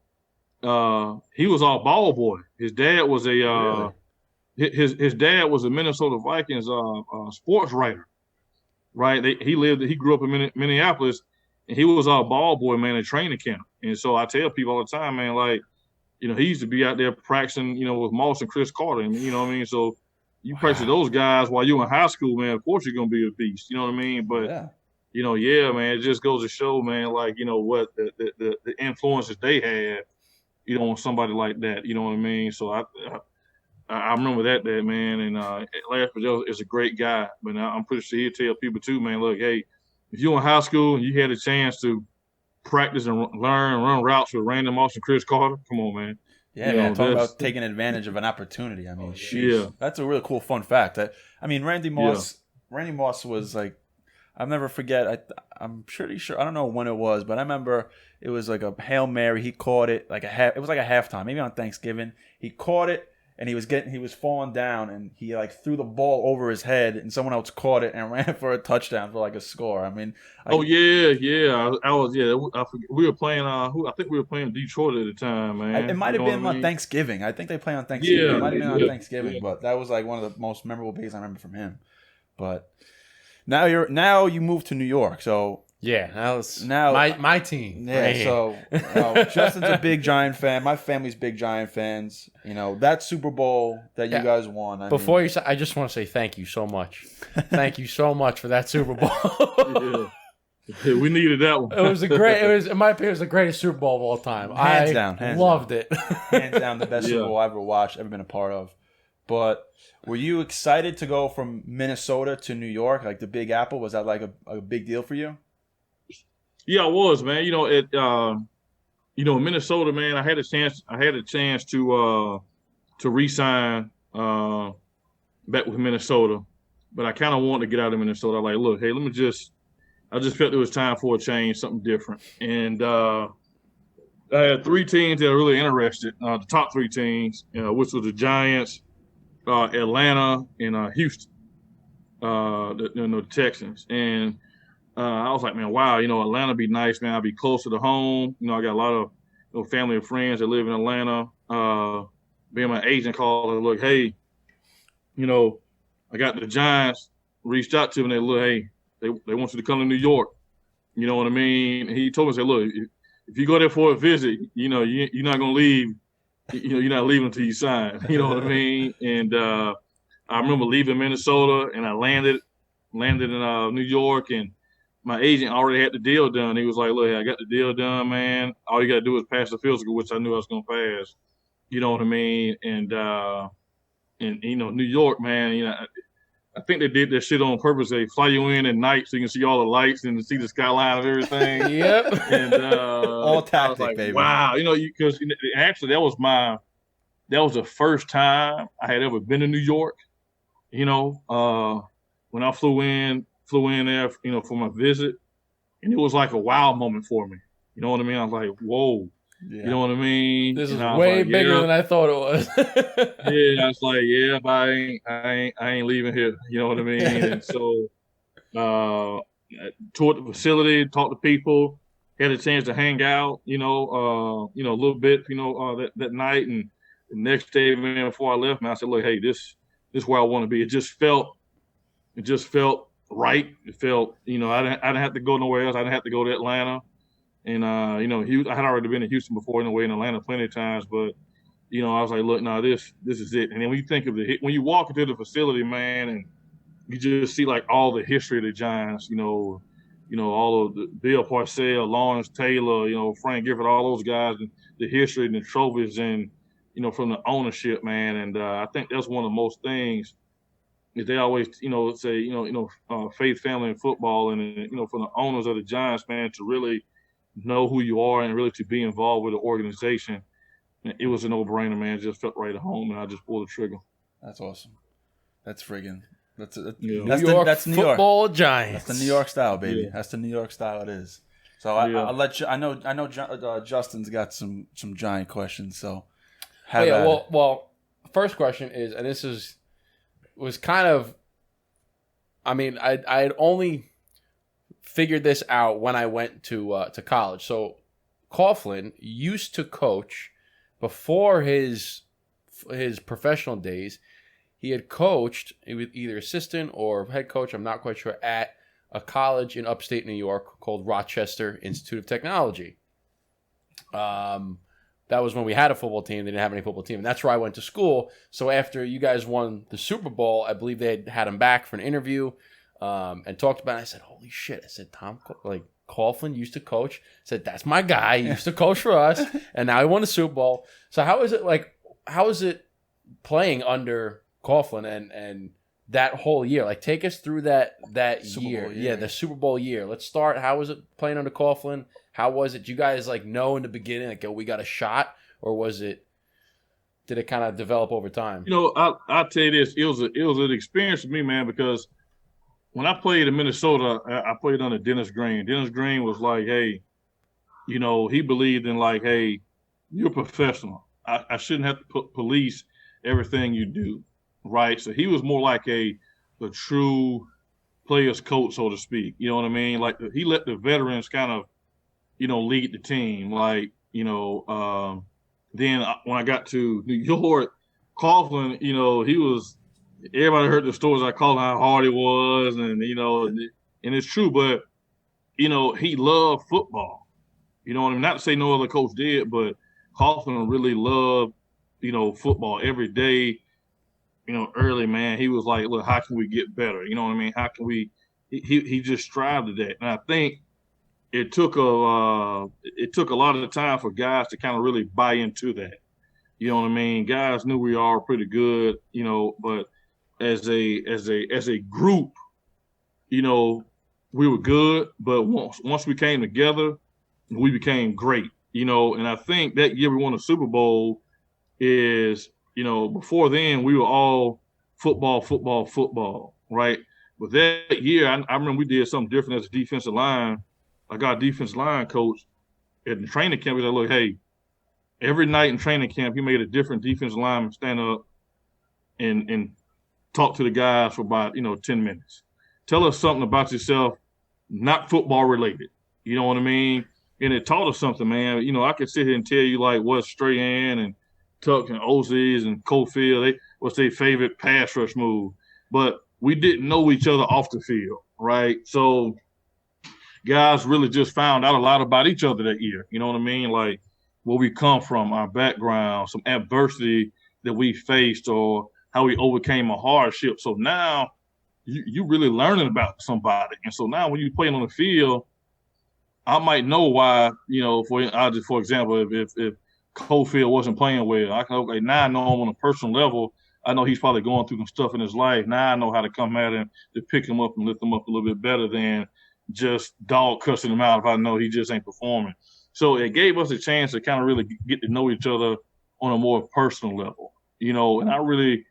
Speaker 1: he was our ball boy. His dad was his dad was a Minnesota Vikings sports writer, right? He grew up in Minneapolis, and he was our ball boy, man, at training camp. And so I tell people all the time, man, like, he used to be out there practicing, with Moss and Chris Carter. And, you know what I mean? So you practice those guys while you're in high school, man, of course you're going to be a beast. You know what I mean? But, man, it just goes to show, man, like, what the influences they had, on somebody like that. You know what I mean? So I remember that day, man. And Larry Fitzgerald is a great guy. But I'm pretty sure he'll tell people too, man, look, hey, if you're in high school and you had a chance to practice and run routes with Randy Moss and Chris Carter, come on, man.
Speaker 7: Yeah, man, talk about taking advantage of an opportunity. I mean, that's a really cool fun fact. Randy Moss was like, I'll never forget. I'm pretty sure, I don't know when it was, but I remember it was like a Hail Mary. He caught it it was like a halftime, maybe on Thanksgiving. He caught it and he was falling down and he like threw the ball over his head and someone else caught it and ran for a touchdown for like a score. I mean, I was we were playing I think we were playing Detroit at the time, man.
Speaker 1: It
Speaker 7: might have been on Thanksgiving. I think they play on Thanksgiving.
Speaker 1: Yeah,
Speaker 7: it might have been on Thanksgiving, but that was like one of the most memorable days I remember from him. But now you moved to New York, so
Speaker 6: now my team.
Speaker 7: Yeah,
Speaker 6: right.
Speaker 7: So Justin's a big Giant fan. My family's big Giant fans. That Super Bowl that you guys won.
Speaker 6: I just want to say thank you so much. Thank you so much for that Super Bowl.
Speaker 1: Yeah, we needed that one.
Speaker 6: In my opinion, it was the greatest Super Bowl of all time.
Speaker 7: Hands down.
Speaker 6: Loved it.
Speaker 7: Hands down, the best Super Bowl I've ever watched, ever been a part of. But were you excited to go from Minnesota to New York, like the Big Apple? Was that like a big deal for you?
Speaker 1: Yeah, I was, man. Minnesota, man. I had a chance to re-sign back with Minnesota, but I kind of wanted to get out of Minnesota. Like, look, hey, I just felt it was time for a change, something different. And I had three teams that were really interested. The top three teams, which were the Giants, Atlanta and Houston, the Texans. And I was like, man, wow, Atlanta be nice, man. I'll be closer to home. I got a lot of family and friends that live in Atlanta. Being my agent called and look, hey, I got the Giants reached out to me and they look, hey, they want you to come to New York. You know what I mean? And he told me, said, look, if you go there for a visit, you're not going to leave. You're not leaving until you sign. You know what I mean? And I remember leaving Minnesota and I landed in New York, and my agent already had the deal done. He was like, look, I got the deal done, man. All you got to do is pass the physical, which I knew I was going to pass. You know what I mean? And New York, man, I think they did that shit on purpose. They fly you in at night so you can see all the lights and see the skyline and everything.
Speaker 6: Yep.
Speaker 1: And
Speaker 7: all tactic, like, baby.
Speaker 1: Wow, because actually that was the first time I had ever been to New York. When I flew in there, for my visit, and it was like a wow moment for me. You know what I mean? I was like, whoa. Yeah. You know what I mean?
Speaker 6: This is way bigger than I thought it was.
Speaker 1: Yeah, I was like, yeah, but I ain't leaving here. You know what I mean? And so, toured the facility, talked to people, had a chance to hang out. A little bit. That night, and the next day, man, before I left, man, I said, look, hey, this is where I want to be. It just felt right. It felt, I didn't have to go nowhere else. I didn't have to go to Atlanta. And, I had already been in Houston before, in Atlanta plenty of times. But, I was like, look, no, this is it. And then when you think of when you walk into the facility, man, and you just see, like, all the history of the Giants, all of the Bill Parcells, Lawrence Taylor, Frank Gifford, all those guys, and the history and the trophies and, from the ownership, man. And I think that's one of the most things that they always, say, faith, family, and football. And, from the owners of the Giants, man, to really know who you are and really to be involved with the organization. It was a no-brainer, man. It just felt right at home, and I just pulled the trigger.
Speaker 7: That's awesome. That's friggin'. That's
Speaker 6: New York football Giants.
Speaker 7: That's the New York style, baby. Yeah. That's the New York style it is. So I'll let you. I know. Justin's got some Giant questions. So
Speaker 6: well, first question is, and this was kind of. I mean, I had only figured this out when I went to college. So Coughlin used to coach before his professional days. He had coached either assistant or head coach, I'm not quite sure, at a college in upstate New York called Rochester Institute of Technology. That was when we had a football team. They didn't have any football team. And that's where I went to school. So after you guys won the Super Bowl, I believe they had him back for an interview. And talked about it. I said, holy shit. I said, Coughlin used to coach. I said, that's my guy. He used to coach for us. And now he won the Super Bowl. So how is it playing under Coughlin and that whole year? Like, take us through that year. Yeah, the Super Bowl year. Let's start. How was it playing under Coughlin? How was it? Did you guys know in the beginning, like, oh, we got a shot? Or did it kind of develop over time?
Speaker 1: I'll tell you this. It was an experience for me, man, because when I played in Minnesota, I played under Dennis Green. Dennis Green was like, hey, he believed in, like, hey, you're a professional. I shouldn't have to police everything you do, right? So he was more like a true player's coach, so to speak. You know what I mean? Like, he let the veterans kind of, lead the team. Like, then when I got to New York, Coughlin, he was – everybody heard the stories I called him, how hard it was, and and it's true. But he loved football. You know what I mean? Not to say no other coach did, but Coughlin really loved football every day. Early, man, he was like, look, how can we get better? You know what I mean? How can we? He just strived to that, and I think it took a lot of the time for guys to kind of really buy into that. You know what I mean? Guys knew we are pretty good, but as a group, we were good, but once we came together, we became great, and I think that year we won the Super Bowl is, before then we were all football, right? But that year, I remember we did something different as a defensive line. I got a defensive line coach at the training camp. He said, look, hey, every night in training camp, he made a different defensive lineman stand up and talk to the guys for about 10 minutes. Tell us something about yourself, not football related. You know what I mean? And it taught us something, man. I could sit here and tell you like what Strahan and Tuck and Ozies and Cofield, what's their favorite pass rush move, but we didn't know each other off the field, right? So guys really just found out a lot about each other that year. You know what I mean? Like where we come from, our background, some adversity that we faced, or how we overcame a hardship. So now you really learning about somebody. And so now when you playing on the field, I might know why, for example, if Cofield wasn't playing well, now I know him on a personal level. I know he's probably going through some stuff in his life. Now I know how to come at him to pick him up and lift him up a little bit better than just dog cussing him out if I know he just ain't performing. So it gave us a chance to kind of really get to know each other on a more personal level, and I really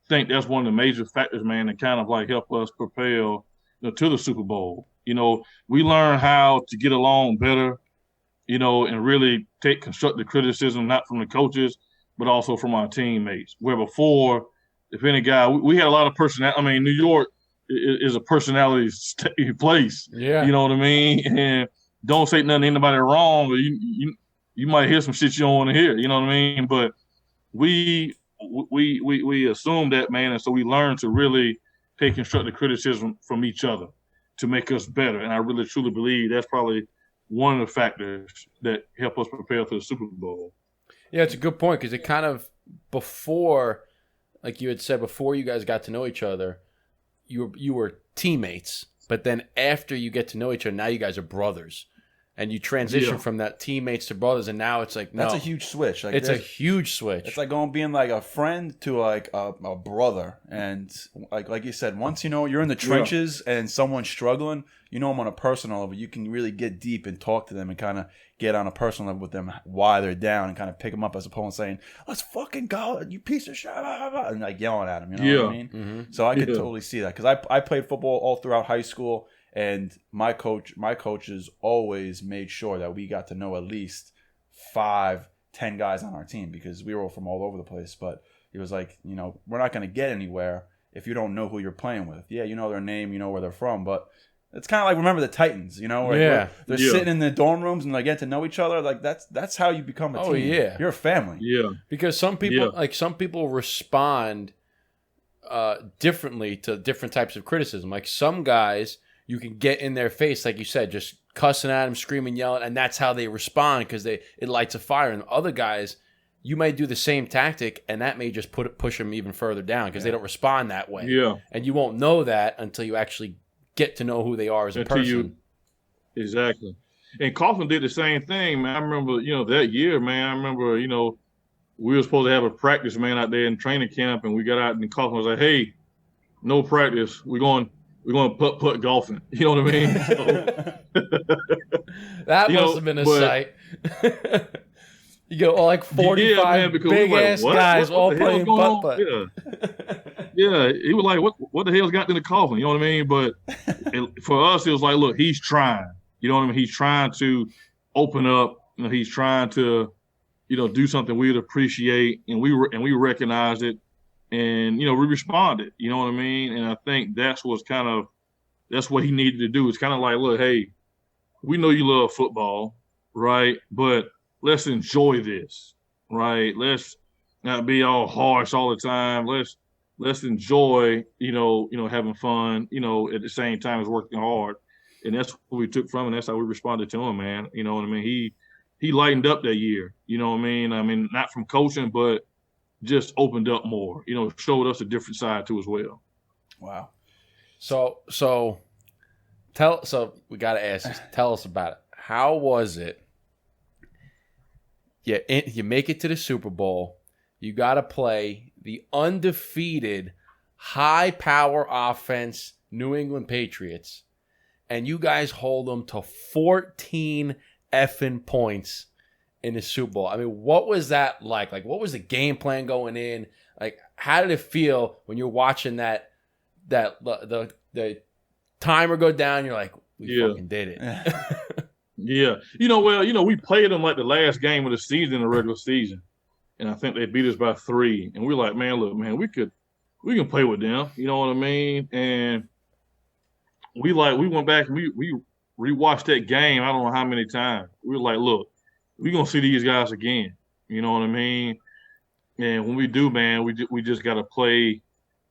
Speaker 1: think that's one of the major factors, man, that kind of like help us propel to the Super Bowl. We learn how to get along better, and really take constructive criticism, not from the coaches, but also from our teammates. Where before, if any guy, we had a lot of personality. I mean, New York is a personality place.
Speaker 6: Yeah.
Speaker 1: You know what I mean? And don't say nothing to anybody wrong, or you might hear some shit you don't want to hear. You know what I mean? But we assume that, man, and so we learn to really take constructive criticism from each other to make us better. And I really truly believe that's probably one of the factors that help us prepare for the Super Bowl.
Speaker 6: Yeah, it's a good point, because it kind of before, like you had said, before you guys got to know each other, you were teammates. But then after you get to know each other, now you guys are brothers. And you transition from that teammates to brothers, and now it's like, no.
Speaker 7: That's a huge switch. Like,
Speaker 6: it's a huge switch.
Speaker 7: It's like going being like a friend to like a brother. And like you said, once you're in the trenches and someone's struggling, them on a personal level, you can really get deep and talk to them and kind of get on a personal level with them why they're down and kind of pick them up, as opposed to saying, let's fucking go, you piece of shit, and like yelling at them. You know what I mean? Mm-hmm. So I could totally see that, because I played football all throughout high school. And my coaches always made sure that we got to know at least 5-10 guys on our team, because we were all from all over the place. But it was like, we're not going to get anywhere if you don't know who you're playing with. Yeah, you know their name, you know where they're from, but it's kind of like, remember the Titans, where they're sitting in the dorm rooms and they get to know each other. Like that's how you become a team. Oh yeah, you're a family.
Speaker 1: Yeah,
Speaker 6: because some people respond differently to different types of criticism. Like some guys, you can get in their face, like you said, just cussing at them, screaming, yelling, and that's how they respond, because it lights a fire. And other guys, you might do the same tactic, and that may just push them even further down, because they don't respond that way.
Speaker 1: Yeah.
Speaker 6: And you won't know that until you actually get to know who they are as a person.
Speaker 1: Exactly. And Coughlin did the same thing, man. I remember, that year, man, I remember, we were supposed to have a practice, man, out there in training camp, and we got out and Coughlin was like, hey, no practice. We're going to putt golfing. You know what I mean? So,
Speaker 6: that must have been a sight. You go all like 45 big-ass guys all playing putt-putt.
Speaker 1: Yeah, he was like, what the hell's got in the coffin? You know what I mean? But for us, it was like, look, he's trying. You know what I mean? He's trying to open up. He's trying to, do something we'd appreciate, and we recognized it. And, we responded, you know what I mean? And I think that's what he needed to do. It's kind of like, look, hey, we know you love football, right? But let's enjoy this, right? Let's not be all harsh all the time. Let's enjoy, having fun, at the same time as working hard. And that's what we took from him. That's how we responded to him, man. You know what I mean? He lightened up that year, you know what I mean? I mean, not from coaching, but just opened up more, showed us a different side too as well.
Speaker 7: Wow.
Speaker 6: So we got to ask, tell us about it. How was it? Yeah, you make it to the Super Bowl. You got to play the undefeated, high-power offense New England Patriots, and you guys hold them to 14 effing points in the Super Bowl. I mean, what was that like? Like, what was the game plan going in? Like, how did it feel when you're watching the timer go down? You're like, we fucking did it.
Speaker 1: Yeah. We played them like the last game of the season, the regular season. And I think they beat us by 3. And we're like, man, look, man, we could we can play with them. You know what I mean? And we went back and we rewatched that game. I don't know how many times. We were like, look, we're gonna see these guys again. You know what I mean? And when we do, man, we just got to play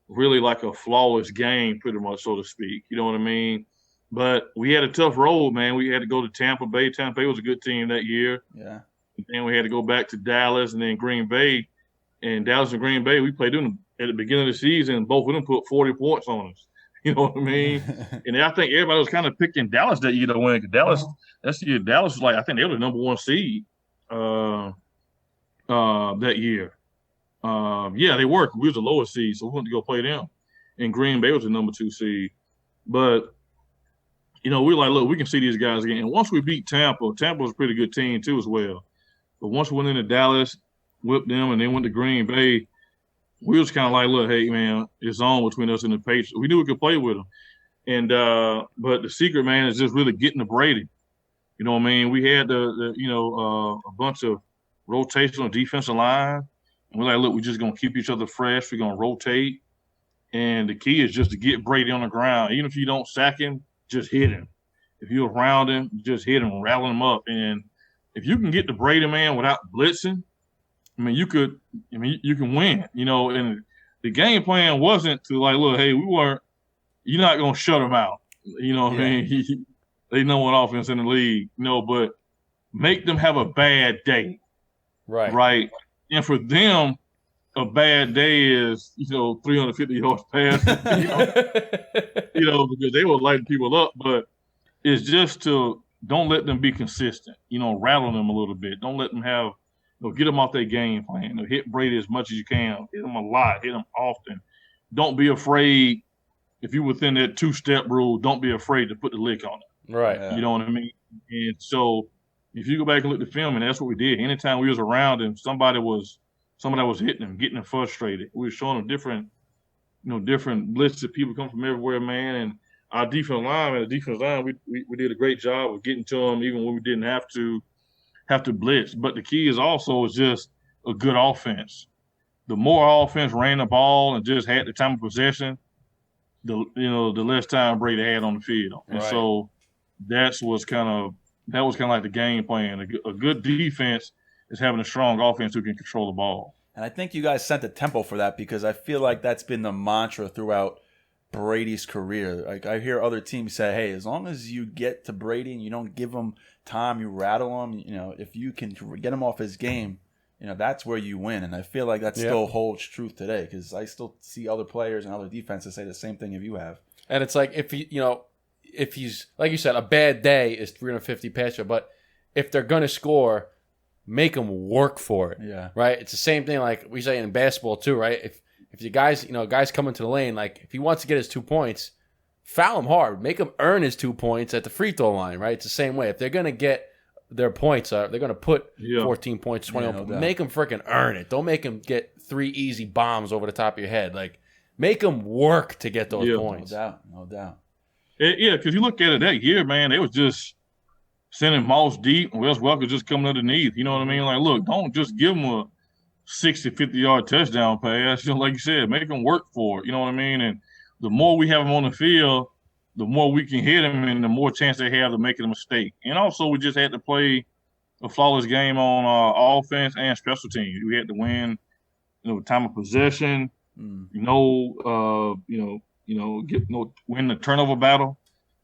Speaker 1: really like a flawless game, pretty much, so to speak. You know what I mean? But we had a tough road, man. We had to go to Tampa Bay. Tampa Bay was a good team that year.
Speaker 7: Yeah.
Speaker 1: And then we had to go back to Dallas and then Green Bay. And Dallas and Green Bay, we played them at the beginning of the season. Both of them put 40 points on us. You know what I mean? And I think everybody was kind of picking Dallas that year to win. Because Dallas, that's the year Dallas was like, I think they were the number 1 seed that year. Yeah, they were. We was the lowest seed, so we wanted to go play them. And Green Bay was the number 2 seed. But, you know, we were like, look, we can see these guys again. And once we beat Tampa was a pretty good team too as well. But once we went into Dallas, whipped them, and then went to Green Bay, we was kind of like, look, hey, man, it's on between us and the Patriots. We knew we could play with them. And but the secret, man, is just really getting to Brady. You know what I mean? We had a bunch of rotational defensive line. And we're like, look, we're just going to keep each other fresh. We're going to rotate. And the key is just to get Brady on the ground. Even if you don't sack him, just hit him. If you're around him, just hit him, rattle him up. And if you can get to Brady, man, without blitzing, you can win, you know. And the game plan wasn't to like, look, hey, you're not going to shut him out. You know what I mean? They know what offense in the league, you know, but make them have a bad day. Right. And for them, a bad day is, 350 yards passing, because they were lighting people up. But it's just to don't let them be consistent, rattle them a little bit. Don't let them have, get them off their game plan. Hit Brady as much as you can. Hit them a lot. Hit them often. Don't be afraid. If you're within that 2-step rule, don't be afraid to put the lick on it.
Speaker 6: Right.
Speaker 1: You know what I mean? And so if you go back and look at the film, and that's what we did. Anytime we was around him, somebody was hitting him, getting him frustrated. We were showing them different blitzes of people come from everywhere, man. And our defensive line, we did a great job of getting to them even when we didn't have to blitz. But the key is also just a good offense. The more offense ran the ball and just had the time of possession, the less time Brady had on the field. And so that was kind of like the game plan. A good defense is having a strong offense who can control the ball.
Speaker 7: And I think you guys set the tempo for that because I feel like that's been the mantra throughout Brady's career. Like I hear other teams say, hey, as long as you get to Brady and you don't give him time, you rattle him, if you can get him off his game, that's where you win. And I feel like that still holds truth today because I still see other players and other defenses say the same thing if you have.
Speaker 6: And it's like if he's, like you said, a bad day is 350 passer, but if they're going to score, make them work for it.
Speaker 7: Yeah.
Speaker 6: Right? It's the same thing like we say in basketball too, right? If you guys come into the lane, like if he wants to get his 2 points, foul him hard. Make him earn his 2 points at the free throw line, right? It's the same way. If they're going to get their points up, they're going to put 14 points, 20 points. Make them freaking earn it. Don't make them get 3 easy bombs over the top of your head. Like, make them work to get those points.
Speaker 7: No doubt.
Speaker 1: Yeah, because you look at it that year, man, they was just sending Moss deep and Wes Welker just coming underneath. You know what I mean? Like, look, don't just give them a 60, 50-yard touchdown pass. Like you said, make them work for it. You know what I mean? And the more we have them on the field, the more we can hit them and the more chance they have of making a mistake. And also, we just had to play a flawless game on offense and special teams. We had to win, time of possession, win the turnover battle.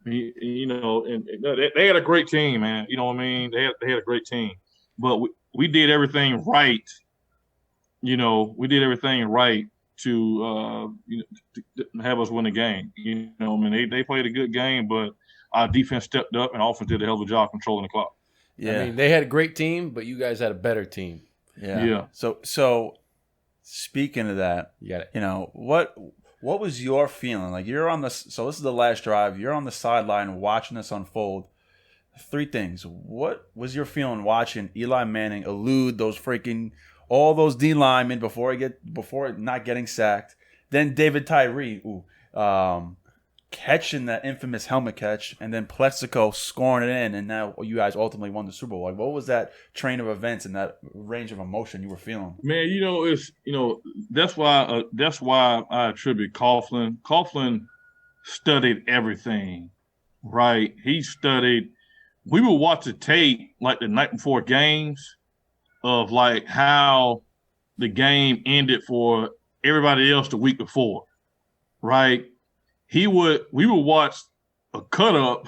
Speaker 1: And they had a great team, man. You know what I mean? They had a great team. But we did everything right. We did everything right to have us win the game. They played a good game, but our defense stepped up and offense did a hell of a job controlling the clock.
Speaker 6: Yeah. I mean, they had a great team, but you guys had a better team.
Speaker 7: Yeah. So speaking of that, what was your feeling? Like so this is the last drive. You're on the sideline watching this unfold. 3 things. What was your feeling watching Eli Manning elude all those D linemen before not getting sacked? Then David Tyree, catching that infamous helmet catch, and then Plexico scoring it in, and now you guys ultimately won the Super Bowl. Like, what was that train of events and that range of emotion you were feeling?
Speaker 1: Man, that's why I attribute Coughlin. Coughlin studied everything, right? He studied. We would watch the tape like the night before games of like how the game ended for everybody else the week before, right? We would watch a cut up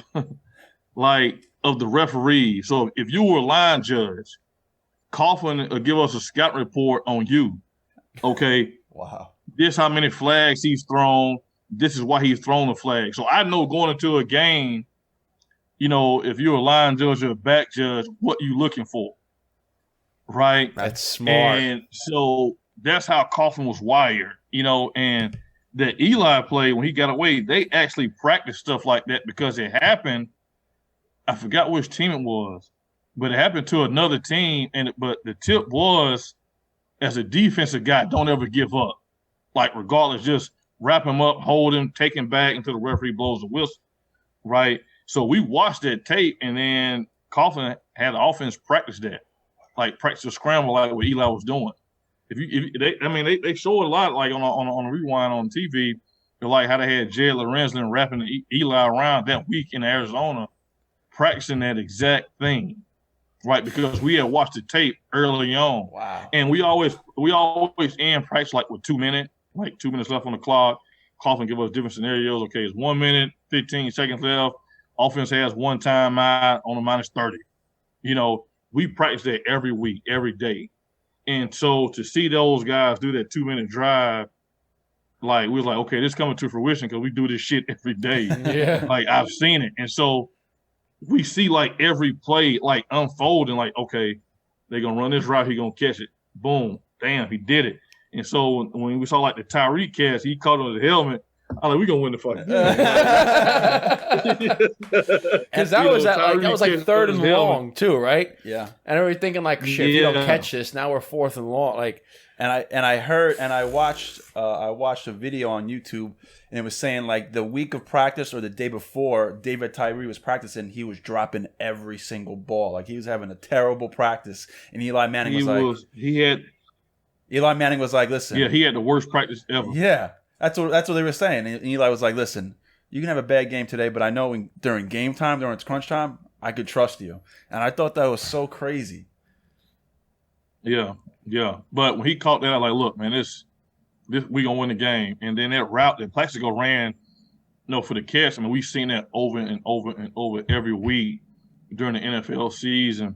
Speaker 1: like of the referee. So if you were a line judge, Coughlin would give us a scout report on you. Okay.
Speaker 7: Wow.
Speaker 1: This how many flags he's thrown. This is why he's thrown the flag. So I know going into a game, if you're a line judge or a back judge, what you looking for. Right?
Speaker 6: That's smart.
Speaker 1: And so that's how Coughlin was wired, and the Eli play when he got away, they actually practiced stuff like that because it happened. I forgot which team it was, but it happened to another team. But the tip was, as a defensive guy, don't ever give up. Like regardless, just wrap him up, hold him, take him back until the referee blows the whistle. Right. So we watched that tape, and then Coughlin had the offense practice that, like practice a scramble like what Eli was doing. They showed a lot like on a rewind on TV, like how they had Jed Lorenzen wrapping Eli around that week in Arizona, practicing that exact thing, right? Because we had watched the tape early on.
Speaker 7: Wow.
Speaker 1: And we always end practice like with 2 minutes, like 2 minutes left on the clock. Coughlin give us different scenarios. Okay, it's 1 minute, 15 seconds left. Offense has one timeout on a -30. We practice that every week, every day. And so to see those guys do that 2-minute drive, like we was like, okay, this coming to fruition because we do this shit every day.
Speaker 6: Yeah.
Speaker 1: Like I've seen it. And so we see like every play like unfolding, like, okay, they're gonna run this route, he's gonna catch it. Boom, damn, he did it. And so when we saw like the Tyree catch, he caught on the helmet. I'm like, we're gonna win the fucking game.
Speaker 6: Because that was like third and long too, right?
Speaker 7: Yeah.
Speaker 6: And we were thinking like, shit, if you don't catch this, now we're fourth and long. Like,
Speaker 7: I watched a video on YouTube, and it was saying like the week of practice or the day before, David Tyree was practicing, he was dropping every single ball. Like he was having a terrible practice, and Eli Manning Eli Manning was like, listen.
Speaker 1: Yeah, he had the worst practice ever.
Speaker 7: Yeah. That's what they were saying. And Eli was like, listen, you can have a bad game today, but I know during game time, during crunch time, I could trust you. And I thought that was so crazy.
Speaker 1: Yeah. But when he caught that, I was like, look, man, this we gonna win the game. And then that route that Plaxico ran, for the catch, I mean, we've seen that over and over and over every week during the NFL season,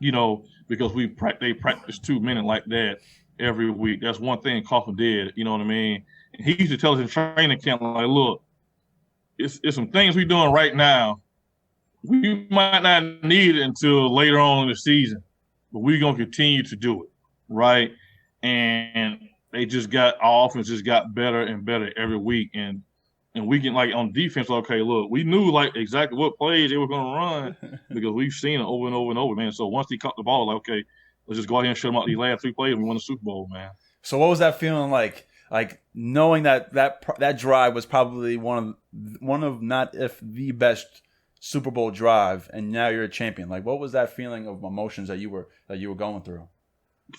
Speaker 1: because they practice 2 minutes like that every week. That's one thing Coughlin did, you know what I mean? And he used to tell us in training camp, like, look, it's some things we're doing right now. We might not need it until later on in the season, but we're going to continue to do it, right? And our offense just got better and better every week. And we can, like, on defense, okay, look, we knew, like, exactly what plays they were going to run because we've seen it over and over and over, man. So once he caught the ball, like, okay, let's just go ahead and shut him out these last 3 plays and we won the Super Bowl, man.
Speaker 7: So what was that feeling like? Like knowing that drive was probably one of not if the best Super Bowl drive, and now you're a champion. Like, what was that feeling of emotions that you were going through?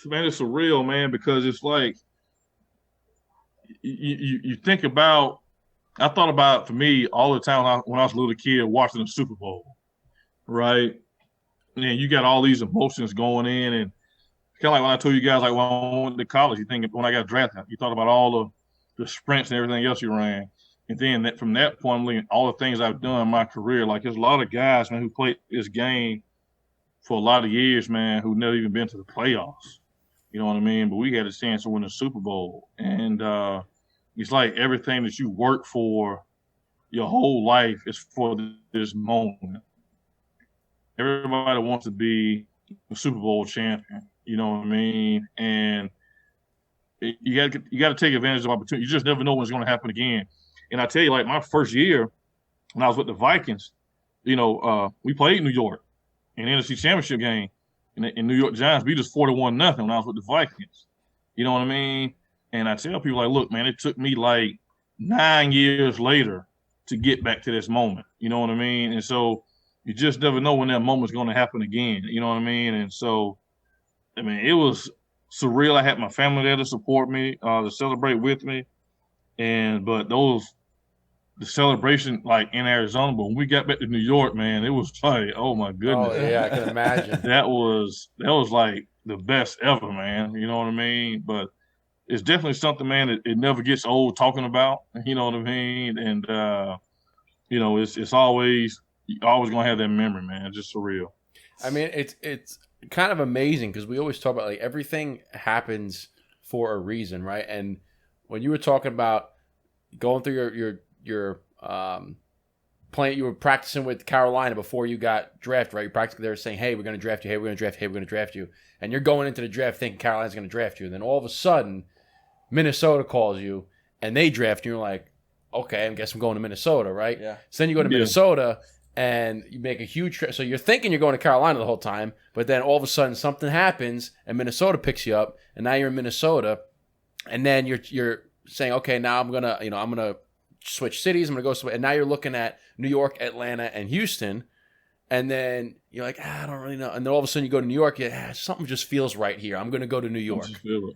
Speaker 1: Man, it's surreal, man, because it's like you think about. I thought about, for me, all the time when I was a little kid watching the Super Bowl, right? And you got all these emotions going in, and kind of like when I told you guys, like when I went to college, you think when I got drafted, you thought about all the sprints and everything else you ran. And then from that point, looking at all the things I've done in my career, like there's a lot of guys, man, who played this game for a lot of years, man, who never even been to the playoffs. You know what I mean? But we had a chance to win the Super Bowl. And it's like everything that you work for your whole life is for this moment. Everybody wants to be a Super Bowl champion. You know what I mean? And you got to take advantage of opportunity. You just never know when it's going to happen again. And I tell you, like my first year when I was with the Vikings, we played New York in the NFC Championship game, and New York Giants beat us 41-0 when I was with the Vikings. You know what I mean? And I tell people, like, look, man, it took me like 9 years later to get back to this moment. You know what I mean? And so you just never know when that moment's going to happen again. You know what I mean? And so, I mean, it was surreal. I had my family there to support me, to celebrate with me. But the celebration like in Arizona, but when we got back to New York, man, it was like, oh my goodness.
Speaker 6: Oh yeah, I can imagine.
Speaker 1: that was like the best ever, man. You know what I mean? But it's definitely something, man, it never gets old talking about. You know what I mean? And it's always, you're always gonna have that memory, man. It's just surreal.
Speaker 6: I mean, it's kind of amazing because we always talk about like everything happens for a reason, right? And when you were talking about going through your playing, you were practicing with Carolina before you got drafted, right? You're practically there saying, hey, we're going to draft you. Hey, we're going to draft you. Hey, we're going to draft you. And you're going into the draft thinking Carolina's going to draft you. And then all of a sudden, Minnesota calls you and they draft you. You're like, okay, I guess I'm going to Minnesota, right?
Speaker 7: Yeah.
Speaker 6: So then you go to Minnesota and you make a huge trip. So you're thinking you're going to Carolina the whole time, but then all of a sudden something happens and Minnesota picks you up, and now you're in Minnesota, and then you're saying, okay, now I'm gonna switch cities. I'm gonna go, and now you're looking at New York, Atlanta, and Houston, and then you're like, I don't really know. And then all of a sudden you go to New York, something just feels right here. I'm gonna go to New York.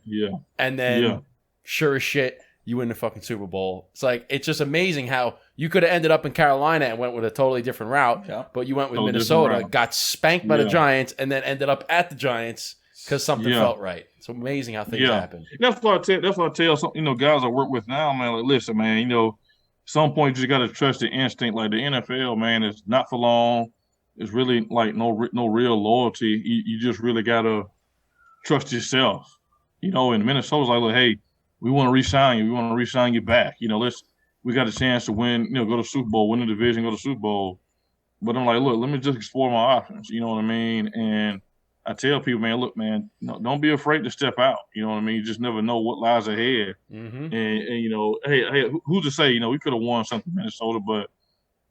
Speaker 1: Yeah.
Speaker 6: And then sure as shit, you win the fucking Super Bowl. It's like, it's just amazing how you could have ended up in Carolina and went with a totally different route, but you went with Minnesota, got spanked by the Giants, and then ended up at the Giants because something felt right. It's amazing how things happen.
Speaker 1: That's what I tell some, guys I work with now, man. Like, listen, man, at some point you just got to trust the instinct. Like the NFL, man, it's not for long. It's really like no real loyalty. You just really got to trust yourself. And Minnesota's like, look, hey, we want to re-sign you. We want to re-sign you back. We got a chance to win, go to Super Bowl, win the division, go to Super Bowl. But I'm like, look, let me just explore my options. You know what I mean? And I tell people, man, look, man, don't be afraid to step out. You know what I mean? You just never know what lies ahead. Mm-hmm. And hey, who's to say, we could have won something in Minnesota, but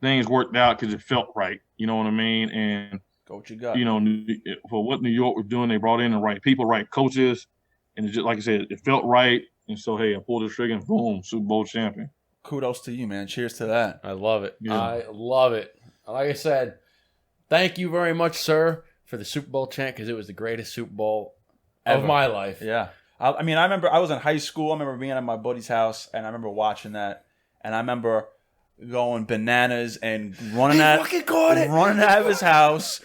Speaker 1: things worked out because it felt right. You know what I mean? And
Speaker 7: go what you got.
Speaker 1: For what New York was doing, they brought in the right people, right coaches. And it just, like I said, it felt right. And so, hey, I pulled the trigger and boom, Super Bowl champion.
Speaker 7: Kudos to you, man. Cheers to that.
Speaker 6: I love it. Yeah. I love it. Like I said, thank you very much, sir, for the Super Bowl chant, because it was the greatest Super Bowl of my life.
Speaker 7: Yeah. I remember I was in high school. I remember being at my buddy's house, and I remember watching that. And I remember going bananas and running out of his house,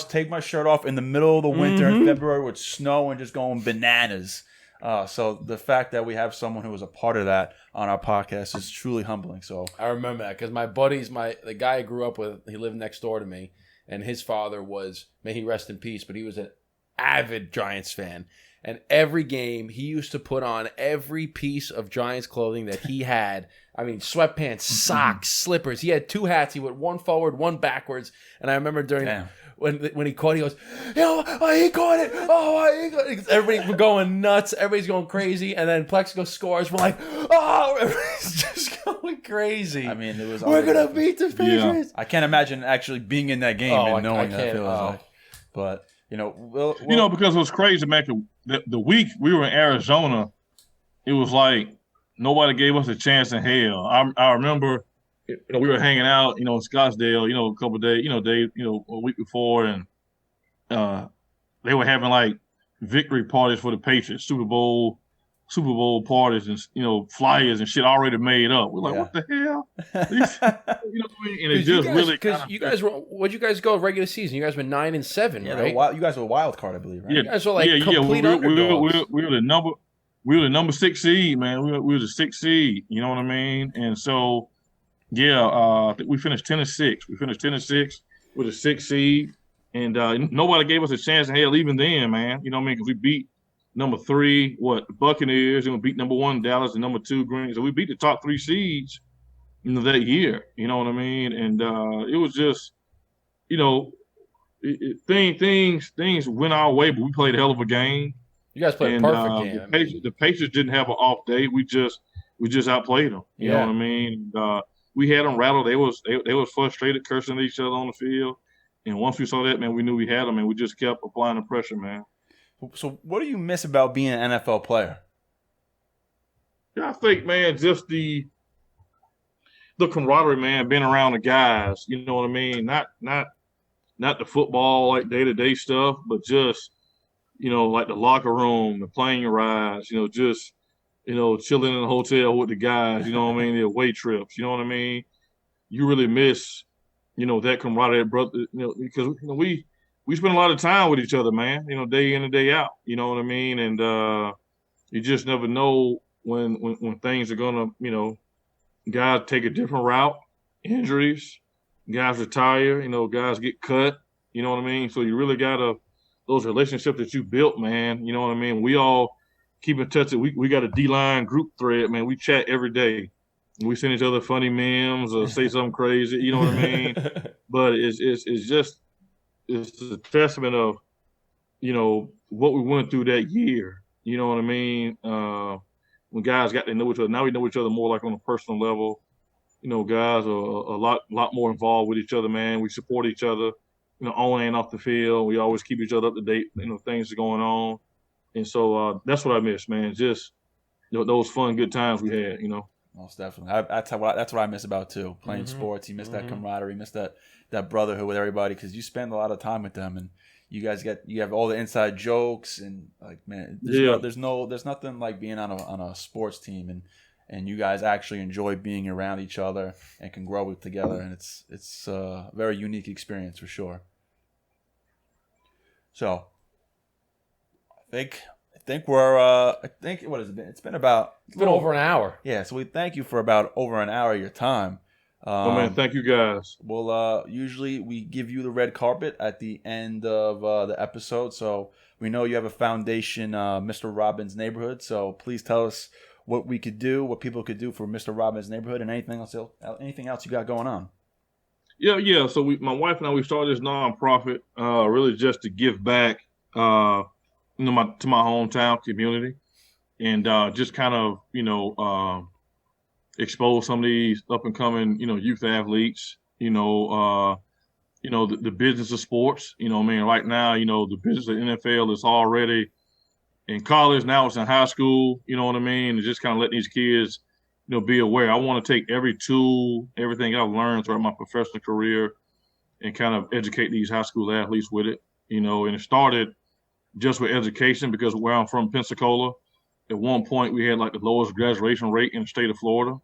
Speaker 7: take my shirt off in the middle of the winter in February with snow and just going bananas. So the fact that we have someone who was a part of that on our podcast is truly humbling. So
Speaker 6: I remember that because my buddies, the guy I grew up with, he lived next door to me, and his father was, may he rest in peace, but he was an avid Giants fan. And every game, he used to put on every piece of Giants clothing that he had. I mean, sweatpants, socks, slippers. He had two hats. He went one forward, one backwards. And I remember when he caught it, he goes, he caught it. Oh, he caught it. Everybody was going nuts. Everybody's going crazy. And then Plexico scores. We're like, everybody's just going crazy.
Speaker 7: I mean,
Speaker 6: we're going to beat the Patriots.
Speaker 7: Yeah. I can't imagine actually being in that game and knowing that it feels like. But,
Speaker 1: because it was crazy, man. The week we were in Arizona, it was like nobody gave us a chance in hell. I remember, we were hanging out, in Scottsdale, a couple of days, a week before, and they were having like victory parties for the Patriots, Super Bowl parties, and flyers and shit already made up. We're like, what the hell? And it just really
Speaker 6: because you guys were. What'd you guys go regular season? You guys were 9-7, right?
Speaker 7: You guys were a wild card, I believe, right?
Speaker 6: You guys were like complete underdogs.
Speaker 1: We were the number 6 seed, man. We were the 6th seed. You know what I mean? And so, I think we finished 10-6. We finished 10-6 with a 6th seed, and nobody gave us a chance in hell even then, man. You know what I mean? Because we beat number 3, the Buccaneers, and we beat number 1 Dallas and number 2 Green. So we beat the top 3 seeds that year. You know what I mean? And it was just, things went our way, but we played a hell of a game.
Speaker 6: You guys played a perfect game.
Speaker 1: The Patriots didn't have an off day. We just outplayed them. You know what I mean? We had them rattled. They was frustrated, cursing at each other on the field. And once we saw that, man, we knew we had them, and we just kept applying the pressure, man.
Speaker 7: So what do you miss about being an NFL player?
Speaker 1: Yeah, I think, man, just the the camaraderie, man, being around the guys, you know what I mean? Not the football, like day-to-day stuff, but just, like the locker room, the plane rides, just, chilling in the hotel with the guys, you know what I mean? The away trips, you know what I mean? You really miss, that camaraderie, brother, because, we spend a lot of time with each other, man, day in and day out, you know what I mean? And you just never know when things are going to, guys take a different route, injuries, guys retire, guys get cut, you know what I mean? So you really got those relationships that you built, man, you know what I mean? We all keep in touch. We got a D-line group thread, man. We chat every day. We send each other funny memes or say something crazy, you know what I mean? But it's a testament of, what we went through that year, you know what I mean? When guys got to know each other, now we know each other more like on a personal level. Guys are a lot more involved with each other, man. We support each other, on and off the field. We always keep each other up to date, things are going on. And so that's what I miss, man. Just those fun, good times we had,
Speaker 7: Most definitely. That's what I miss about too. Playing sports, you miss that camaraderie, you miss that brotherhood with everybody because you spend a lot of time with them and you have all the inside jokes and like, man, there's nothing like being on a sports team and you guys actually enjoy being around each other and can grow together, and it's a very unique experience for sure. So I think what has it been? It's been
Speaker 6: over an hour.
Speaker 7: Yeah, so we thank you for about over an hour of your time.
Speaker 1: Man, thank you guys.
Speaker 7: Well, usually we give you the red carpet at the end of the episode, so we know you have a foundation, Mr. Robbins Neighborhood. So please tell us what we could do, what people could do for Mr. Robbins Neighborhood, and anything else you got going on.
Speaker 1: Yeah. So my wife and I, we started this nonprofit, really just to give back, to my hometown community, and just kind of, expose some of these up and coming, youth athletes, the business of sports, I mean, right now, the business of NFL is already in college. Now it's in high school, you know what I mean? And just kind of letting these kids, be aware. I want to take every tool, everything I've learned throughout my professional career and kind of educate these high school athletes with it, and it started just with education because where I'm from, Pensacola, at one point we had like the lowest graduation rate in the state of Florida.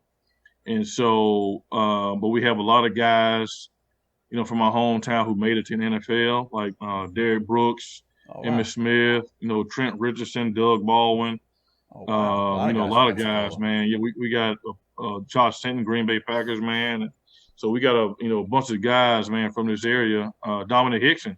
Speaker 1: And so, but we have a lot of guys, from my hometown who made it to the NFL, like Derek Brooks, Emmitt Smith, Trent Richardson, Doug Baldwin, a lot of guys, man. Yeah, we got Josh Sinton, Green Bay Packers, man. So we got a bunch of guys, man, from this area. Dominic Hickson,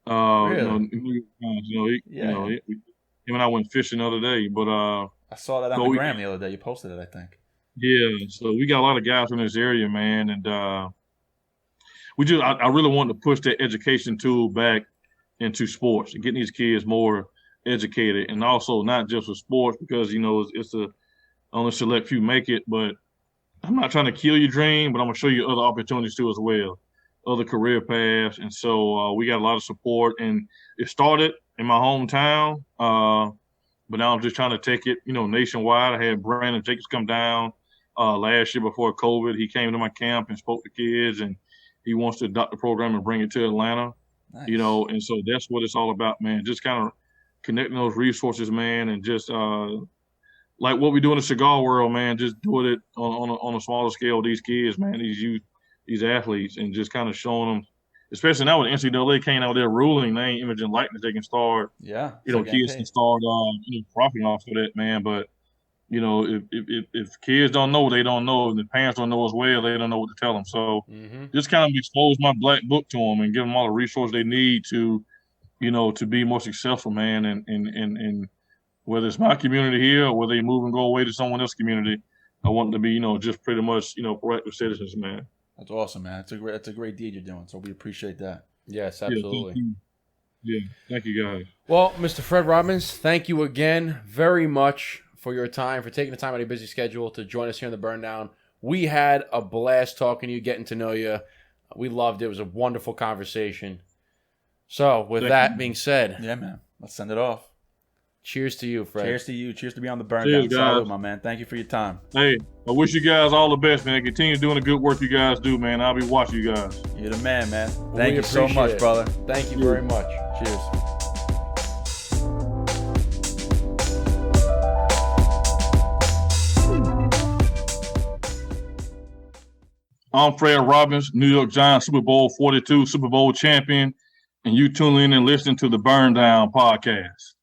Speaker 7: Really?
Speaker 1: Him and I went fishing the other day, but
Speaker 7: I saw that on the gram the other day. You posted it, I think.
Speaker 1: Yeah, so we got a lot of guys from this area, man, and I really wanted to push that education tool back into sports and getting these kids more educated, and also not just with sports because it's only select few make it, but I'm not trying to kill your dream, but I'm gonna show you other opportunities too as well, other career paths, and so we got a lot of support, and it started in my hometown, but now I'm just trying to take it, nationwide. I had Brandon Jacobs come down last year before COVID. He came to my camp and spoke to kids, and he wants to adopt the program and bring it to Atlanta. Nice. And so that's what it's all about, man. Just kind of connecting those resources, man, and just like what we do in the cigar world, man, just doing it on a smaller scale with these kids, man, these youth, these athletes, and just kind of showing them, especially now with NCAA came out with their ruling, they ain't imaging likeness, they can start, kids can start profiting off of that, man. But if kids don't know, they don't know. And the parents don't know as well, they don't know what to tell them. So just kind of expose my black book to them and give them all the resources they need to, to be more successful, man. And whether it's my community here or whether they move and go away to someone else's community, I want them to be, just pretty much, proactive citizens, man.
Speaker 7: That's awesome, man. It's a great deed you're doing. So we appreciate that.
Speaker 6: Yes, absolutely.
Speaker 1: Yeah, thank you guys.
Speaker 6: Well, Mr. Fred Robbins, thank you again very much for your time, for taking the time out of your busy schedule to join us here on the Burn Down. We had a blast talking to you, getting to know you. We loved it. It was a wonderful conversation. So, with that being said,
Speaker 7: yeah, man, let's send it off.
Speaker 6: Cheers to you, Fred.
Speaker 7: Cheers to you. Cheers to be on the burn
Speaker 1: Cheers,
Speaker 7: down.
Speaker 1: guys.
Speaker 7: Salute, my man. Thank you for your time.
Speaker 1: Hey, I wish you guys all the best, man. Continue doing the good work you guys do, man. I'll be watching you guys.
Speaker 7: You're the man, man.
Speaker 6: We
Speaker 7: Thank you so
Speaker 6: appreciate
Speaker 7: much,
Speaker 6: it.
Speaker 7: brother.
Speaker 6: Thank you very much.
Speaker 7: Cheers.
Speaker 1: I'm Fred Robbins, New York Giants Super Bowl 42 Super Bowl champion, and you tune in and listen to the Burn Down podcast.